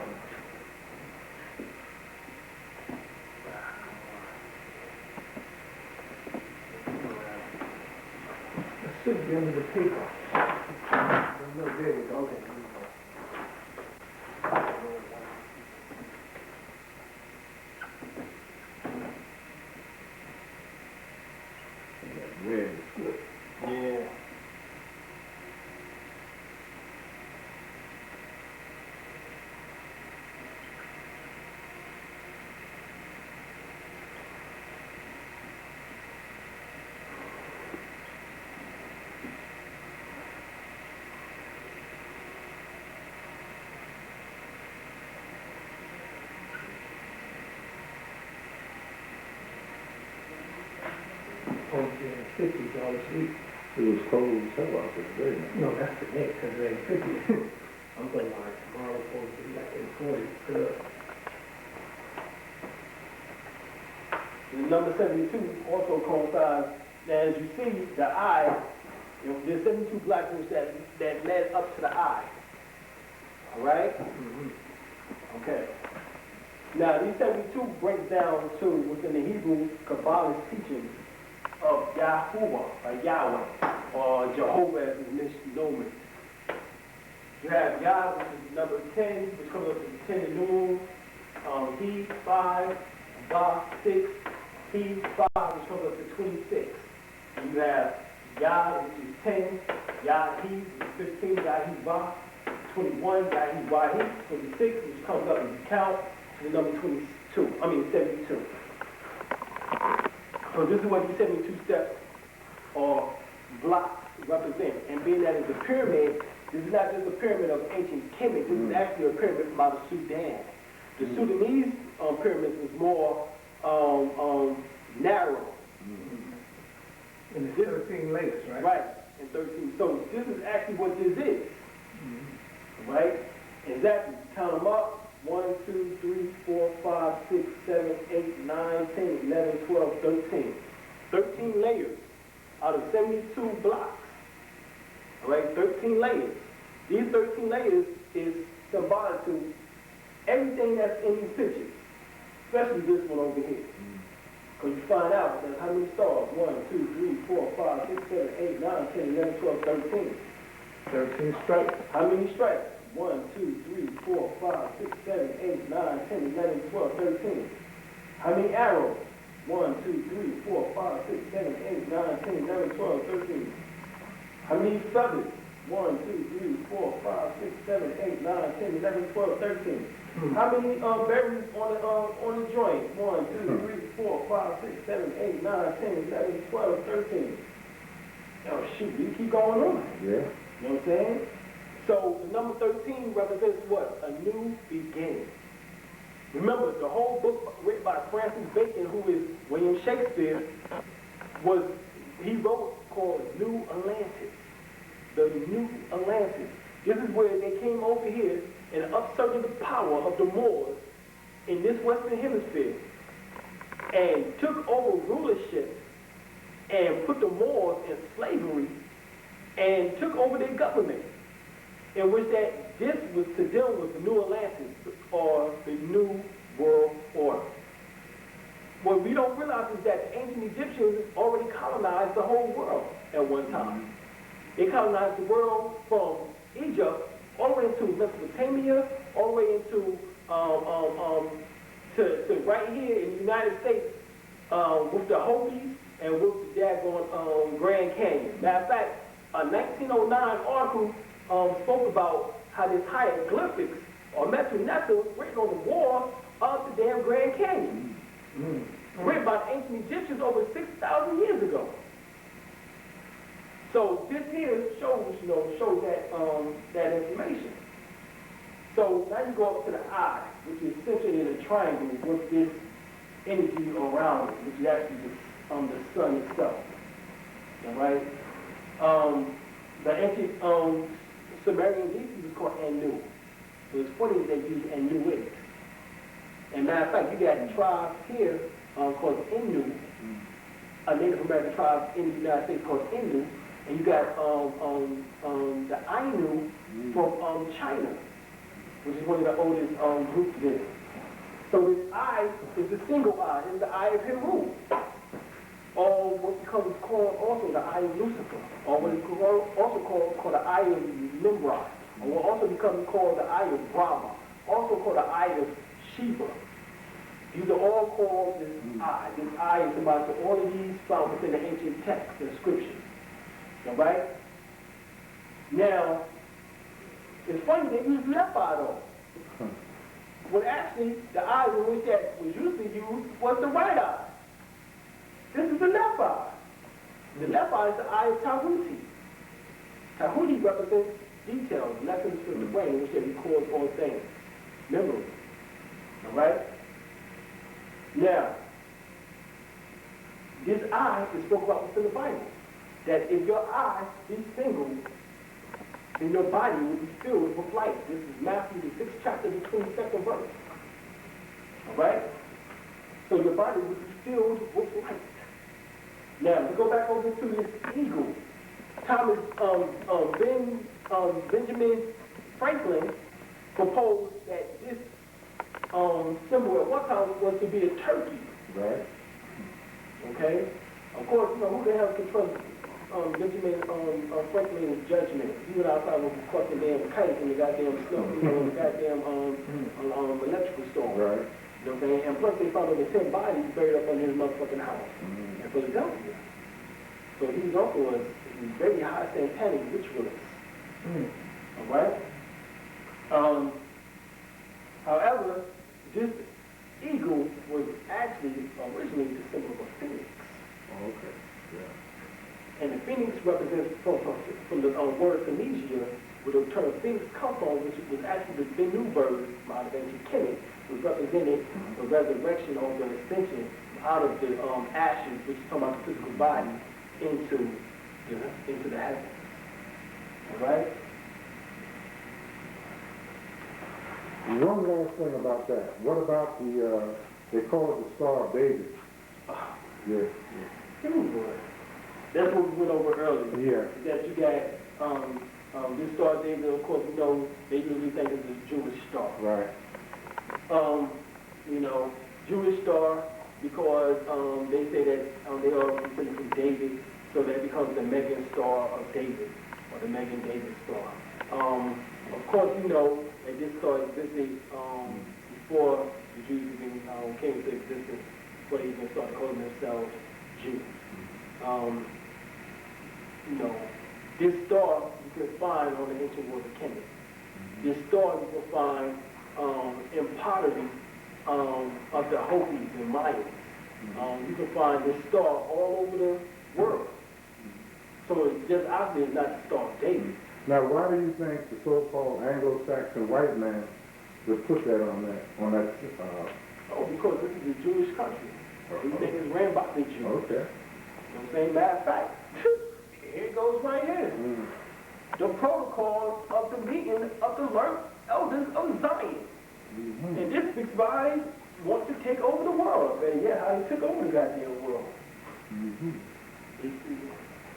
It should be under the paper. No, there we go. Okay. red. Yeah. $50 a week. It was cold as hell out there today, man. No, that's the next, because it ain't 50. I'm thinking like tomorrow's supposed to be like in 40. Good. The number 72 also coincides that, as you see, the eye, there's 72 black holes that led up to the eye. All right? Okay. Now, these 72 breaks down to, within the Hebrew Kabbalist teachings, of Yahuwah, or Yahweh, or Jehovah as is known. You have Yah, which is number 10, which comes up to the 10 of Nun. He 5, Ba 6, He 5, which comes up to 26. And you have Ya, which is 10, Ya He, which is 15, Ya He Ba, 21, Ya He Wa He, 26, which comes up and you count to the number 72. So this is what these 72 steps or blocks represent. And being that it's a pyramid, this is not just a pyramid of ancient Kemet, this is actually a pyramid from out of Sudan. The Sudanese pyramids was more narrow. And it's 13 layers, right? Right, and 13. So this is actually what this is. Right? Exactly. Count them up. 1, 2, 3, 4, 5, 6, 7, 8, 9, 10, 11, 12, 13. 13 layers out of 72 blocks. All right, 13 layers. These 13 layers is symbolic to everything that's in these pictures, especially this one over here. Because you find out that how many stars? 1, 2, 3, 4, 5, 6, 7, 8, 9, 10, 11, 12, 13. 13 stripes. How many stripes? 1, 2, 3, 4, 5, 6, 7, 8, 9, 10, 11, 12, 13. How many arrows? 1, 2, 3, 4, 5, 6, 7, 8, 9, 10, 11, 12, 13. How many feathers? 1, 2, 3, 4, 5, 6, 7, 8, 9, 10, 11, 12, 13. How many berries on the joint? 1, 2, 3, 4, 5, 6, 7, 8, 9, 10, 11, 12, 13. Oh shoot, you keep going on. Yeah. You know what I'm saying? So the number 13 represents what? A new beginning. Remember, the whole book written by Francis Bacon, who is William Shakespeare, he wrote called New Atlantis. The New Atlantis. This is where they came over here and upsurged the power of the Moors in this Western Hemisphere and took over rulership and put the Moors in slavery and took over their government, in which this was to deal with the New Atlantis or the New World Order. What we don't realize is that the ancient Egyptians already colonized the whole world at one time. They colonized the world from Egypt all the way into Mesopotamia, all the way into to right here in the United States with the Hopis and with the daggone Grand Canyon. Matter of fact, a 1909 article spoke about how this hieroglyphics or metal written on the wall of the damn Grand Canyon. Written by the ancient Egyptians over 6,000 years ago. So this here shows that information. So now you go up to the eye, which is essentially in a triangle with this energy around it, which is actually the sun itself. All right? The ancient Sumerian deities was called Anu. So it's funny that they use Anu. And matter of fact, you got tribes here called Innu, a Native American tribe in the United States called Innu, and you got the Ainu from China, which is one of the oldest groups there. So this eye is the single eye, it's the eye of Heru, or what becomes called also the eye of Lucifer, or what is also called the eye of Nimrod, or what also becomes called the eye of Brahma, also called the eye of Shiva. These are all called this eye. This eye is about to all of these found within the ancient texts and scriptures. All right? Now, it's funny they use the left eye though. Well, actually, the eye in which that was usually used was the right eye. This is the left eye. The left eye is the eye of Tahuti. Tahuti represents details, lessons from the brain, which they record all things, memory. All right? Now, this eye is spoken about within the Bible. That if your eye is single, then your body will be filled with light. This is Matthew, the 6th chapter, the 22nd verse. All right? So your body will be filled with light. Now, to go back over to this eagle, Benjamin Franklin proposed that this symbol at one time was to be a turkey. Right. Okay? Of course, who the hell can trust Benjamin Franklin's judgment. He went outside with his fucking damn kite in the goddamn snow, in the goddamn electrical storm. Right. You know what I'm saying? And plus they found over 10 bodies buried up under his motherfucking house in Philadelphia. So he was also a very high satanic ritualist. Alright? However, this eagle was actually originally the symbol of a phoenix. Oh, okay. Yeah. And the phoenix represents from the word Phoenicia, where the term phoenix comes from, which was actually the new bird out of ancient Kemet, was represented the resurrection or the ascension out of the ashes, which is talking about the physical body, into the heavens. Alright? One last thing about that. What about the, they call it the Star of David? Yeah. That's what we went over earlier. Yeah. That you got this Star of David, of course, we know they usually think it's a Jewish star. Right. You know, Jewish star because they say that they are descended from David, so that becomes the Megan Star of David, or the Megan David Star. Of course, you know that this star existed before the Jews even came into existence, before they even started calling themselves Jews. You know, this star you can find on the ancient world of Kemet. This star you can find in pottery of the Hopis and Mayans. You can find this star all over the world. So it's just obviously it's not the Star of David. Now, why do you think the so-called Anglo-Saxon white man would put that on that? Because this is a Jewish country. We think it's ran by the Jews. Okay. You know what I'm saying? Matter of fact, here it goes right here. The protocols of the meeting of the learned elders of Zion. And this speaks by wants to take over the world. And yeah, how he took over the goddamn world.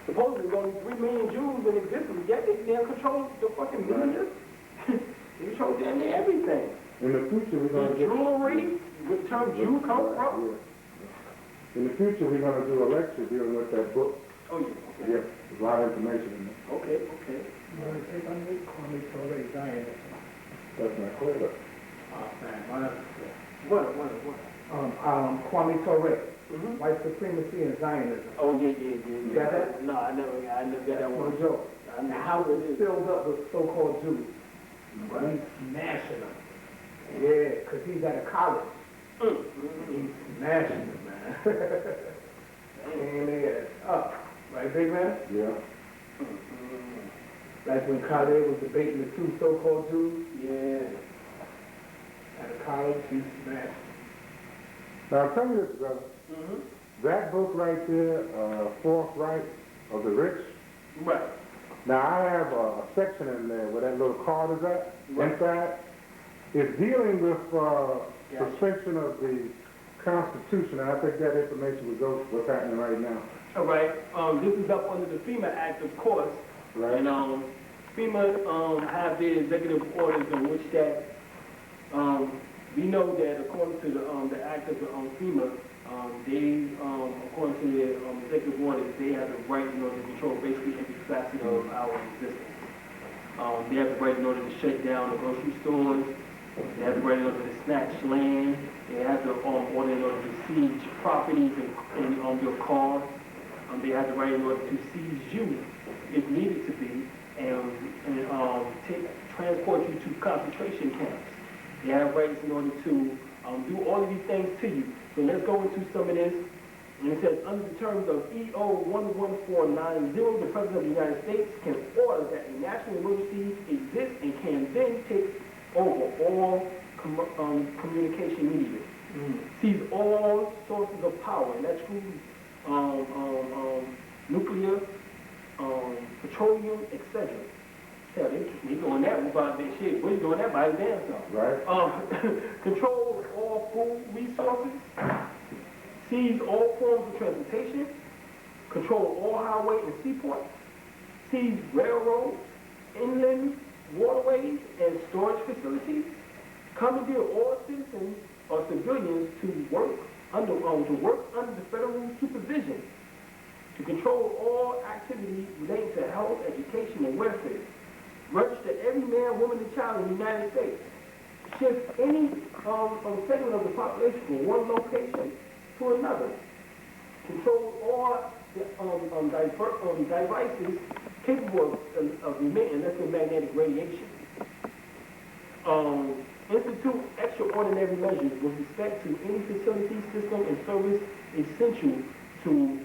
Supposedly there's only 3 million Jews in existence, yet they damn control the fucking millions. They control damn near everything. In the future, we're going to get... Jewelry, where the term Jew comes from. Yeah. In the future, we're going to do a lecture dealing with that book. Oh, yeah. Okay. Yeah, there's a lot of information in there. Okay, okay. You want to take on this? Kwame Ture, Zionism. That's not clear. What? Kwame Ture, white supremacy and Zionism. Oh, yeah. You got that? No, I never got that one. No joke. I know How it it's is. filled up with so-called Jews. He's smashing them. Yeah, because he's at a college. He's smashing them, man. And it's up. Right, big man? Yeah. Like when Khaled was debating the 2 so-called Jews. Yeah. At a college, he's smashed. Now, tell me this, brother. That book right there, Fourth Right of the Rich. Right. Now, I have a section in there where that little card is at, inside. It's dealing with suspension of the Constitution, and I think that information would go to what's happening right now. All right. This is up under the FEMA Act, of course. Right. And FEMA have their executive orders in which that we know that according to the act of the FEMA, they according to their executive orders, they have the right in order to control basically every facet of our existence. They have the right in order to shut down the grocery stores. They have the right in order to snatch land. They have the order in order to siege properties and your cars. They have the right in order to seize you if needed to be and transport you to concentration camps. They have rights in order to do all of these things to you. So let's go into some of this. And it says, under the terms of EO 11490, the President of the United States can order that a national emergency exists and can then take over all communication media. Seize all sources of power, electrical, nuclear, petroleum, etc. Hell, they doing that about their shit. We're doing that by the damn self. Right. Control all food resources. Seize all forms of transportation. Control all highway and seaports. Seize railroads, inland waterways, and storage facilities. Commandeer all citizens or civilians to work under the federal supervision. To control all activities relating to health, education, and welfare. Register every man, woman, and child in the United States. Shift any segment of the population from one location to another. Control all devices capable of emitting electromagnetic radiation. Institute extraordinary measures with respect to any facility, system, and service essential to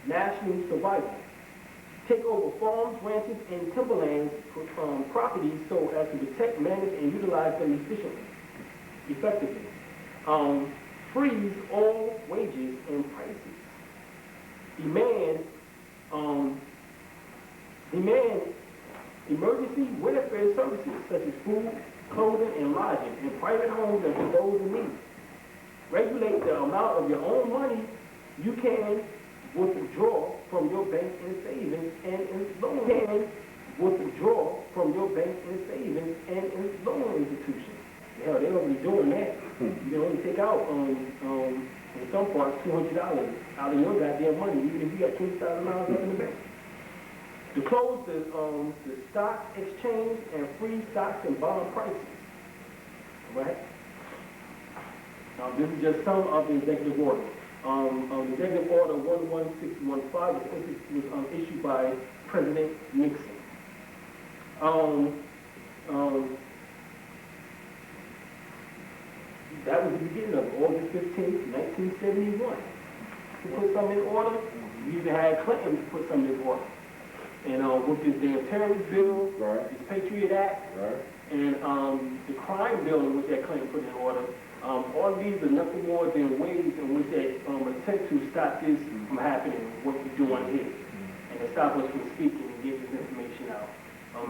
national survival. Take over farms, ranches, and timberlands properties so as to protect, manage, and utilize them effectively. Freeze all wages and prices. Demand emergency welfare services such as food, clothing, and lodging in private homes and for those in need. Regulate the amount of your own money you can withdraw from your bank and savings and loan institutions. Hell, they're already doing that. You can only take out in some parts $200 out of your goddamn money, even if you got $20,000 up in the bank. To close the stock exchange and free stocks and bond prices. Right? This is just some of the executive order. The executive order 11615 was issued by President Nixon. That was the beginning of August 15th, 1971. To put something in order, we even had Clinton put something in order. And with this Dey-Twah bill, right. this Patriot Act, right. and the crime bill in which that Clinton put in order, all of these are nothing more than ways in which they attempt to stop this from happening, what we're doing here, and to stop us from speaking and getting this information out.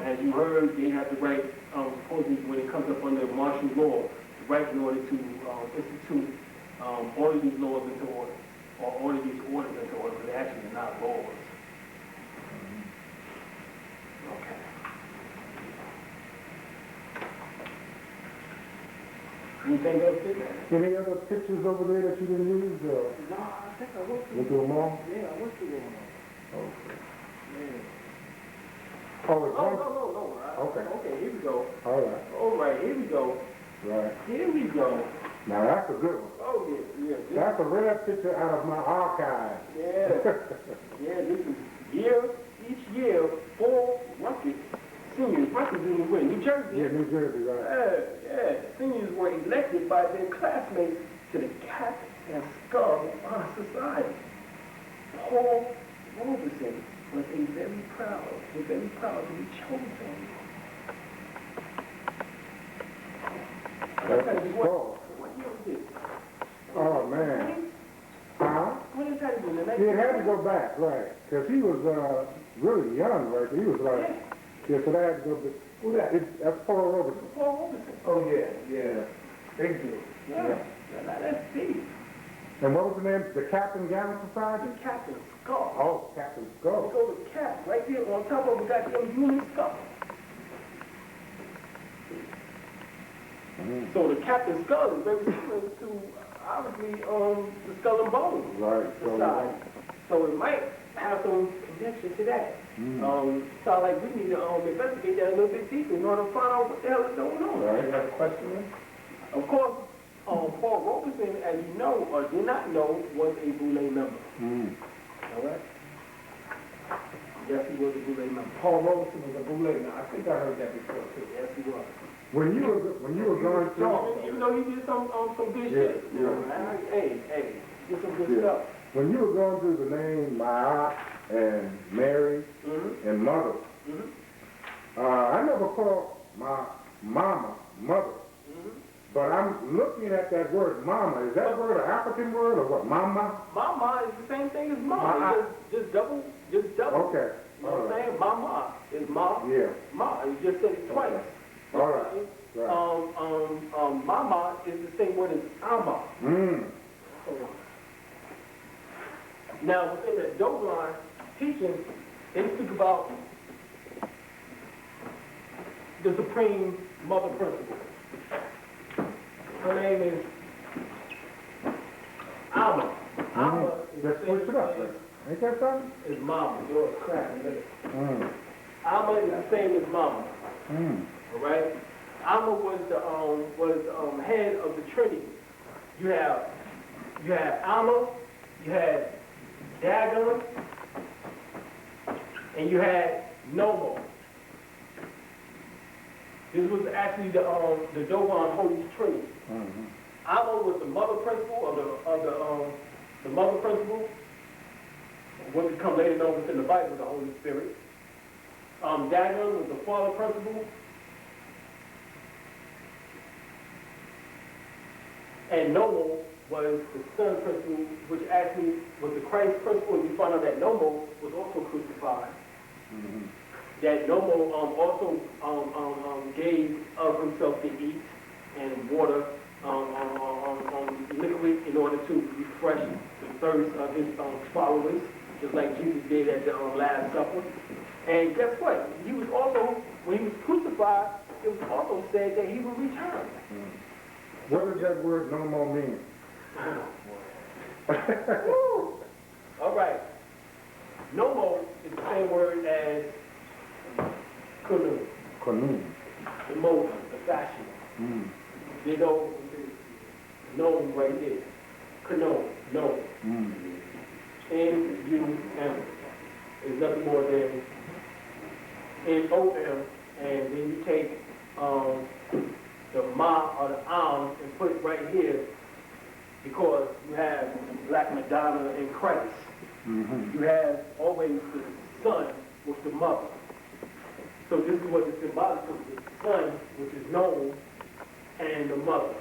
As you heard, they have the right, supposedly when it comes up under martial law, the right in order to institute all of these laws into order, or all of these orders into order, but they actually are not laws. Okay. Anything else in there? Any other pictures over there that you didn't use? No, I think I went through. Went through them all? Yeah, I went through them all. Okay. Yeah. Oh, it's one? No. Okay. Okay, here we go. All right. All right, here we go. Right. Here we go. Now that's a good one. Oh, yeah. That's a rare picture out of my archive. Yeah. Yeah, this is each year, 4 Ruckets, seniors, Ruckets in where? New Jersey? Yeah, New Jersey, right. Yeah. Seniors were elected by their classmates to the Cap and Skull Honor Society. Paul Robeson was very proud to be chosen. That's a skull. What year was this? Oh, man. Huh? When is that? Yeah, it had to go back, right. Because he was really young, right? He was like, yeah, so that had to go back. Who's that? That's Paul Robeson. Paul Robeson. Oh, yeah. Big deal. Yeah. Now that's deep. And what was the name? The Captain Gallant Society? The Captain Skull. Oh, Captain Skull. It goes with cap right there on top of the goddamn human skull. So the Captain Skull is very similar to, obviously, the Skull and Bones. Right. So it might have some connection to that. Sound like we need to investigate that a little bit deeper in order to find out what the hell is going on. Right. You have a question? Of course, Paul Robeson, as you know or did not know, was a Boule member. All right? Yes, he was a Boule member. Paul Robeson was a Boule. Now, I think I heard that before, too. Yes, he was. When you were going through... No, you know, he did some good shit. You know, man. Hey, did some good stuff. When you were going through the name Ma and Mary and Mother, I never called my mama mother. But I'm looking at that word mama. Is that word an African word or what? Mama? Mama is the same thing as mama. Just double. Okay. You know what I'm saying? Mama is ma. Yeah. Ma. You just said it twice. Okay. All right. Mama is the same word as ama. Now, within the Bloodline teaching, they speak about the Supreme Mother Principle. Her name is Ama. Ama is Let's switch it up. Ain't that something? is mama. Yours crap, man. Alma is the same as mama. All right. Alma was the head of the Trinity. You had Alma, you had Dagon, and you had Nomo. This was actually the Dogon Holy Trinity. Alma was the mother principle of the mother principle, what become later known within the Bible, the Holy Spirit. Dagon was the father principle. And Nomo was the son principle, which actually was the Christ principle. And you find out that Nomo was also crucified. That Nomo also gave of himself to eat and water, liquid in order to refresh the thirst of his followers, just like Jesus did at the Last Supper. And guess what? He was also, when he was crucified, it was also said that he would return. What does that word no more mean? All right. Nomo is the same word as Kunu. Kunu. The mold, the fashion. They know known right there. Kunu, no. N-U-M is nothing more than N-O-M, and then you take the Ma or the Am and put it right here because you have Black Madonna and Christ. You have always the son with the mother. So this is what the symbolic is: the son, which is known, and the mother,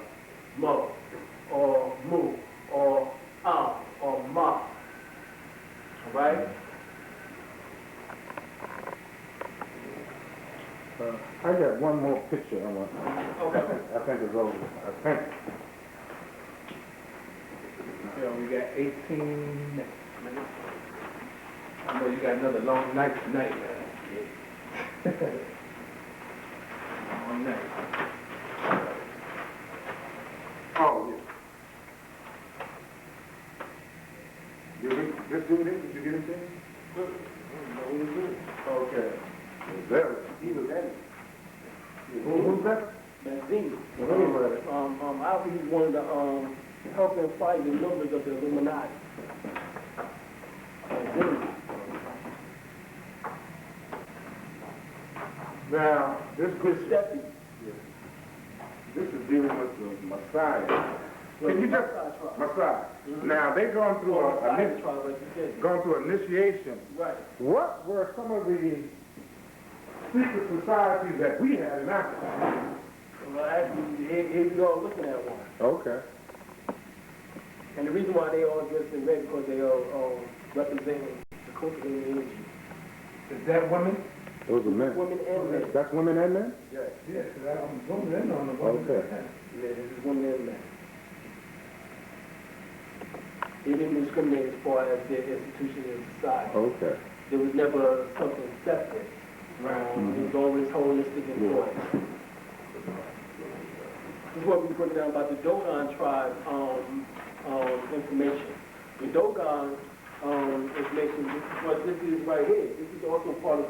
or Mu, or Am, or Ma. All right? I got one more picture I want. Okay. I think it's over. I think. Yeah, we got 18 minutes. I know you got another long night tonight, man. Long night. Oh, yeah. Just doing it? Did you get it in? Okay. There. He was at it. Who's that? That's Zeke. I think he's one of the helping fight the members of the Illuminati. Now, this Good Steffi. This is dealing with the Messiah. Can you just Messiah? Now they're going through going through initiation. Right. What were some of the secret societies that we had in Africa? Well, actually, here we go looking at one. Okay. And the reason why they all dressed in red because they are representing the cultivating energy. Is that women? Those are men. Women and men. That's women and men? Yes. Yes, I'm zooming in on the women. Okay. Yeah, this is women and men. They didn't discriminate as far as their institution in society. Okay. There was never something separate. It was always holistic and joyous. This is what we put down about the Dogon tribe information. The Dogon information, what this is right here, this is also part of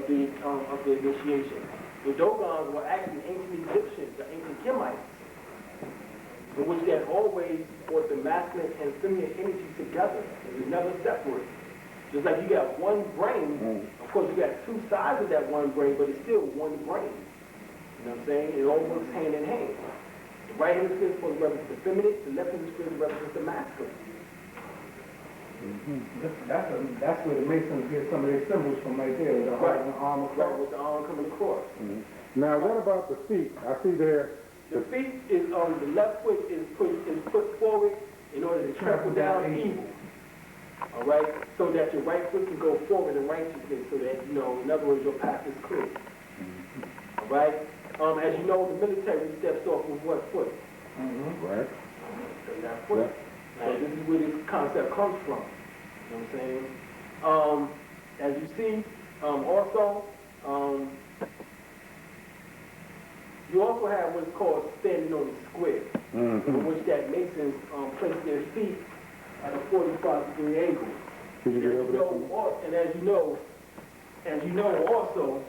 the initiation. The Dogons were actually ancient Egyptians, the ancient Kemites, in which they had always brought the masculine and feminine energy together. It was never separate. Just like you got one brain, of course you got two sides of that one brain, but it's still one brain. You know what I'm saying? It all works hand in hand. The right hemisphere is supposed to represent the feminine, the left hemisphere represents the masculine. That's where the Masons get some of their symbols from right there, the heart and the arm across. Right, with the arm coming across. Now what about the feet? I see there. The feet is the left foot is put forward in order to trample down evil. All right, so that your right foot can go forward in righteousness, so that in other words, your path is clear. All right. As you know, the military steps off with what foot? Right. That foot. Yeah. So this is where this concept comes from. You know what I'm saying? As you see, also, you also have what's called standing on the square, in which that Masons place their feet at a 45-degree angle. Did you get over that? And as you know also,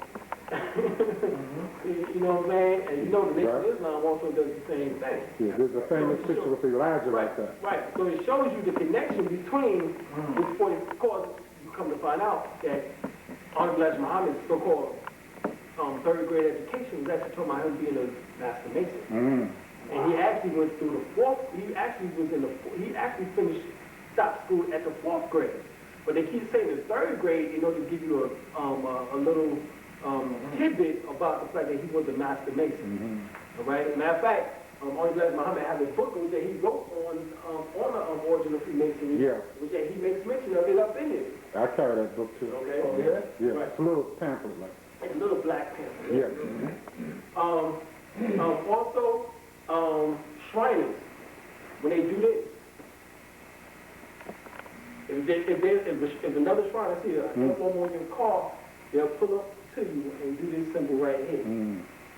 you know what I'm saying? And you know the Nation of Islam also does the same thing. Yeah, there's a famous picture with Elijah like that. Right. So it shows you the connection between which point, of course, you come to find out that Elijah Muhammad's so-called third grade education was actually talking about him being a master mason. And he actually went through the fourth, he actually finished, stopped school at the 4th grade. But they keep saying the 3rd grade in order to give you a little tidbit about the fact that he was a master mason. All right? Matter of fact, Elijah Muhammad has a book that he wrote on the origin of Freemasonry, which that he makes mention of it up in it. I carry that book too. Okay? Oh, yeah? Yeah, Right. it's a little pamphlet like. It's a little black pamphlet. Yeah. Also, Shriners, when they do this, if another Shriner see a uniform on your car, they'll pull up to you and do this symbol right here.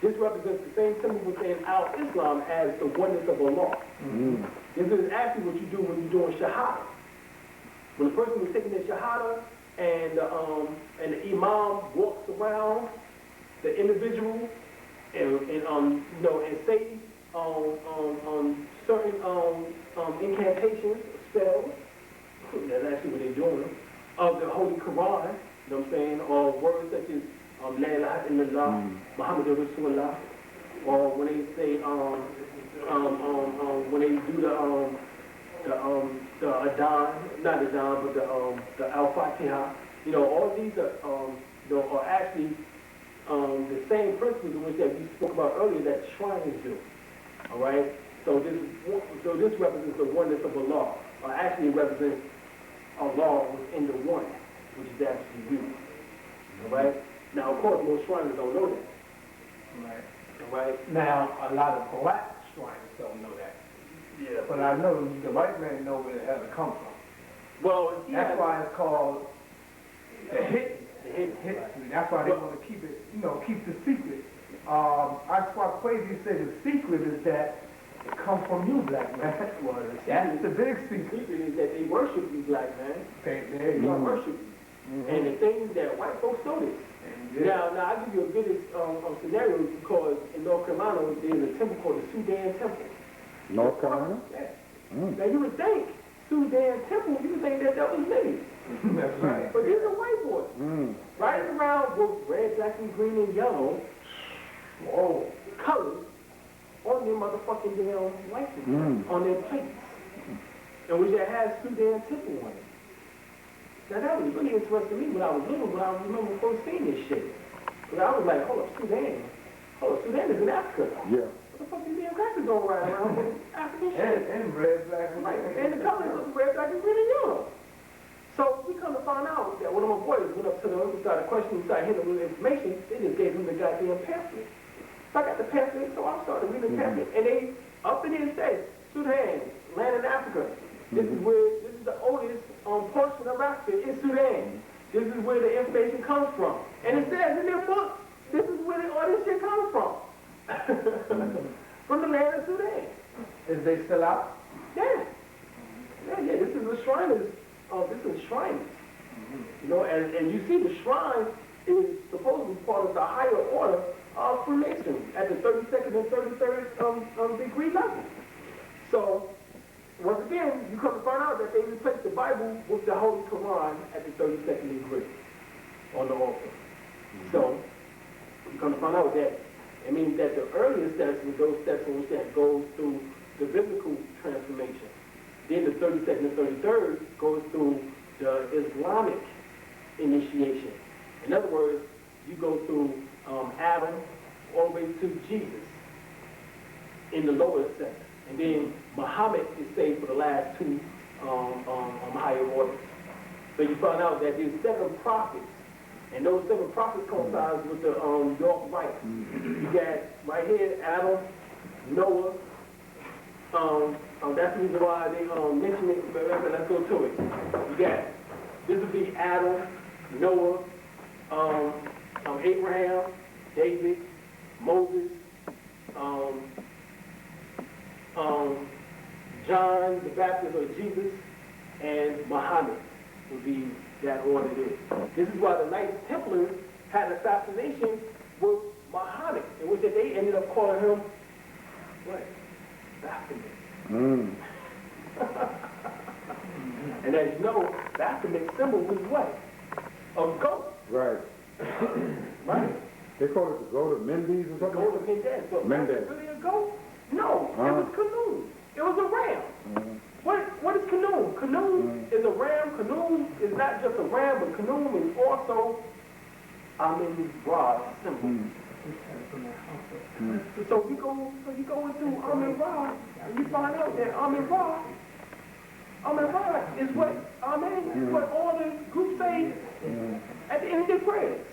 This represents the same symbol within our Islam as the oneness of Allah. This is actually what you do when you're doing Shahada. When the person is taking their Shahada and the Imam walks around the individual and say certain incantations, spells, that's actually what they're doing, of the Holy Quran, you know what I'm saying, or words such as La ilaha illallah, Muhammadur Rasulullah, or when they say, when they do the Adhan, not Adhan, but the Al-Fatiha, all these are actually the same principles in which that we spoke about earlier that shrines do. All right? So this represents the oneness of Allah, or actually represents Allah within the one, which is actually you. All right? Now, of course, most Shriners don't know that. Right. All right? Now, a lot of black Shriners don't know that. Yeah. But I know the white man know where it has to come from. Well, That's why it's called the hidden. The hidden. History. That's why they want to keep it, keep the secret. That's why Quasi said the secret is that it comes from you, black man. Well, That's the big the secret. secret is that they worship you, black man. There They you go. worship you. And the thing is that white folks know this. Now, I'll give you a good scenario because in North Carolina, there's a temple called the Sudan Temple. North Carolina? Yeah. Now, you would think Sudan Temple, you would think that was me. That's right. But these are white boys. Riding around with red, black, and green, and yellow, colors on their motherfucking damn licenses, on their plates. And which that has Sudan Temple on it. Now that was really interesting to me when I was little, when I remember first seeing this shit. Because I was like, hold up, Sudan is in Africa. Yeah. What the fuck these damn crackers going around with African shit? And red, black, and Right, white. and the colors of red, black, and green, and yellow. So we come to find out that one of my boys went up to them, started questioning, started hitting them with information. They just gave him the goddamn pamphlet. So I got the pamphlet, so I started reading the pamphlet, and they up in there said, Sudan, land in Africa. This is the oldest portion of Africa in Sudan. This is where the information comes from. And it says in their book, this is where all this shit comes from. From the land of Sudan. Is they still out? Yeah. This is the Shriners. This is Shriners. And you see the shrine is supposed to be part of the higher order of Freemasonry at the 32nd and 33rd degree level. So, once again, you come to find out that they replaced the Bible with the Holy Quran at the 32nd degree on the altar. So, you come to find out that it means that the earliest steps were those steps in which that goes through the biblical transformation. Then the 32nd and 33rd goes through the Islamic initiation. In other words, you go through Adam all the way to Jesus in the lower steps. And then Muhammad is saved for the last two higher orders. So you find out that there's 7 prophets. And those 7 prophets coincide with the York rites. You got right here Adam, Noah. That's the reason why they mention it. But let's go to it. You got, this would be Adam, Noah, Abraham, David, Moses, John the Baptist or Jesus, and Muhammad. would be that all it is. This is why the Knights Templars had assassination with Muhammad, in which they ended up calling him, what? Baphomet. And as you know, Baphomet symbol was what? A goat. Right. Right? They call it the goat of Mendes or something? Goat of Mendez. But was it really a goat? No, it was canoe. It was a ram. What is canoe? Canoe is a ram. Canoe is not just a ram, but canoe is also Amun-Ra symbol. So you go into Amun-Ra and you find out that Amun-Ra is what is what all the groups say at the end of their prayers.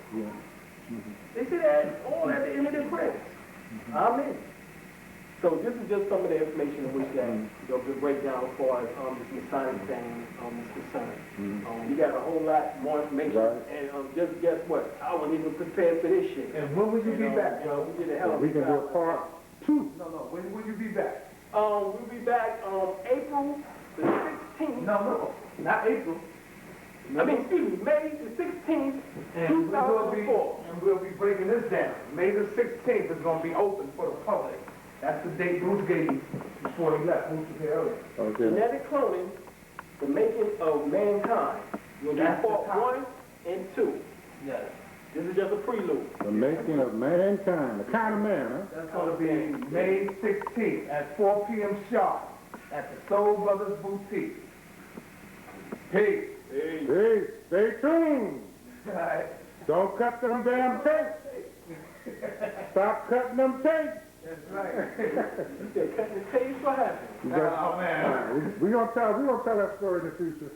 They say that all at the end of their prayers. Amen. So this is just some of the information in which that the breakdown as far as this Masonic thing is concerned. You got a whole lot more information, and just guess what? I wasn't even prepared for this shit. And when will you be back, bro? We can do a part 2. No, when will you be back? We'll be back April the 16th. No, not April. I mean, excuse me, May the 16th, And 2004. we'll be breaking this down. May the 16th is going to be open for the public. That's the date Bruce gave you before he left. Bruce was here earlier. Okay. Genetic cloning, the making of mankind. Will be That's the part topic. 1 and 2. Yes. This is just a prelude. The making of mankind. The kind of man, huh? That's going to be May 16th at 4 p.m. sharp at the Soul Brothers Boutique. Peace. Hey, stay tuned. All right. Don't cut them damn tapes. Stop cutting them tapes. That's right. You said cut the tape, what happened? We got- Oh, man. We're gonna tell that story in the future.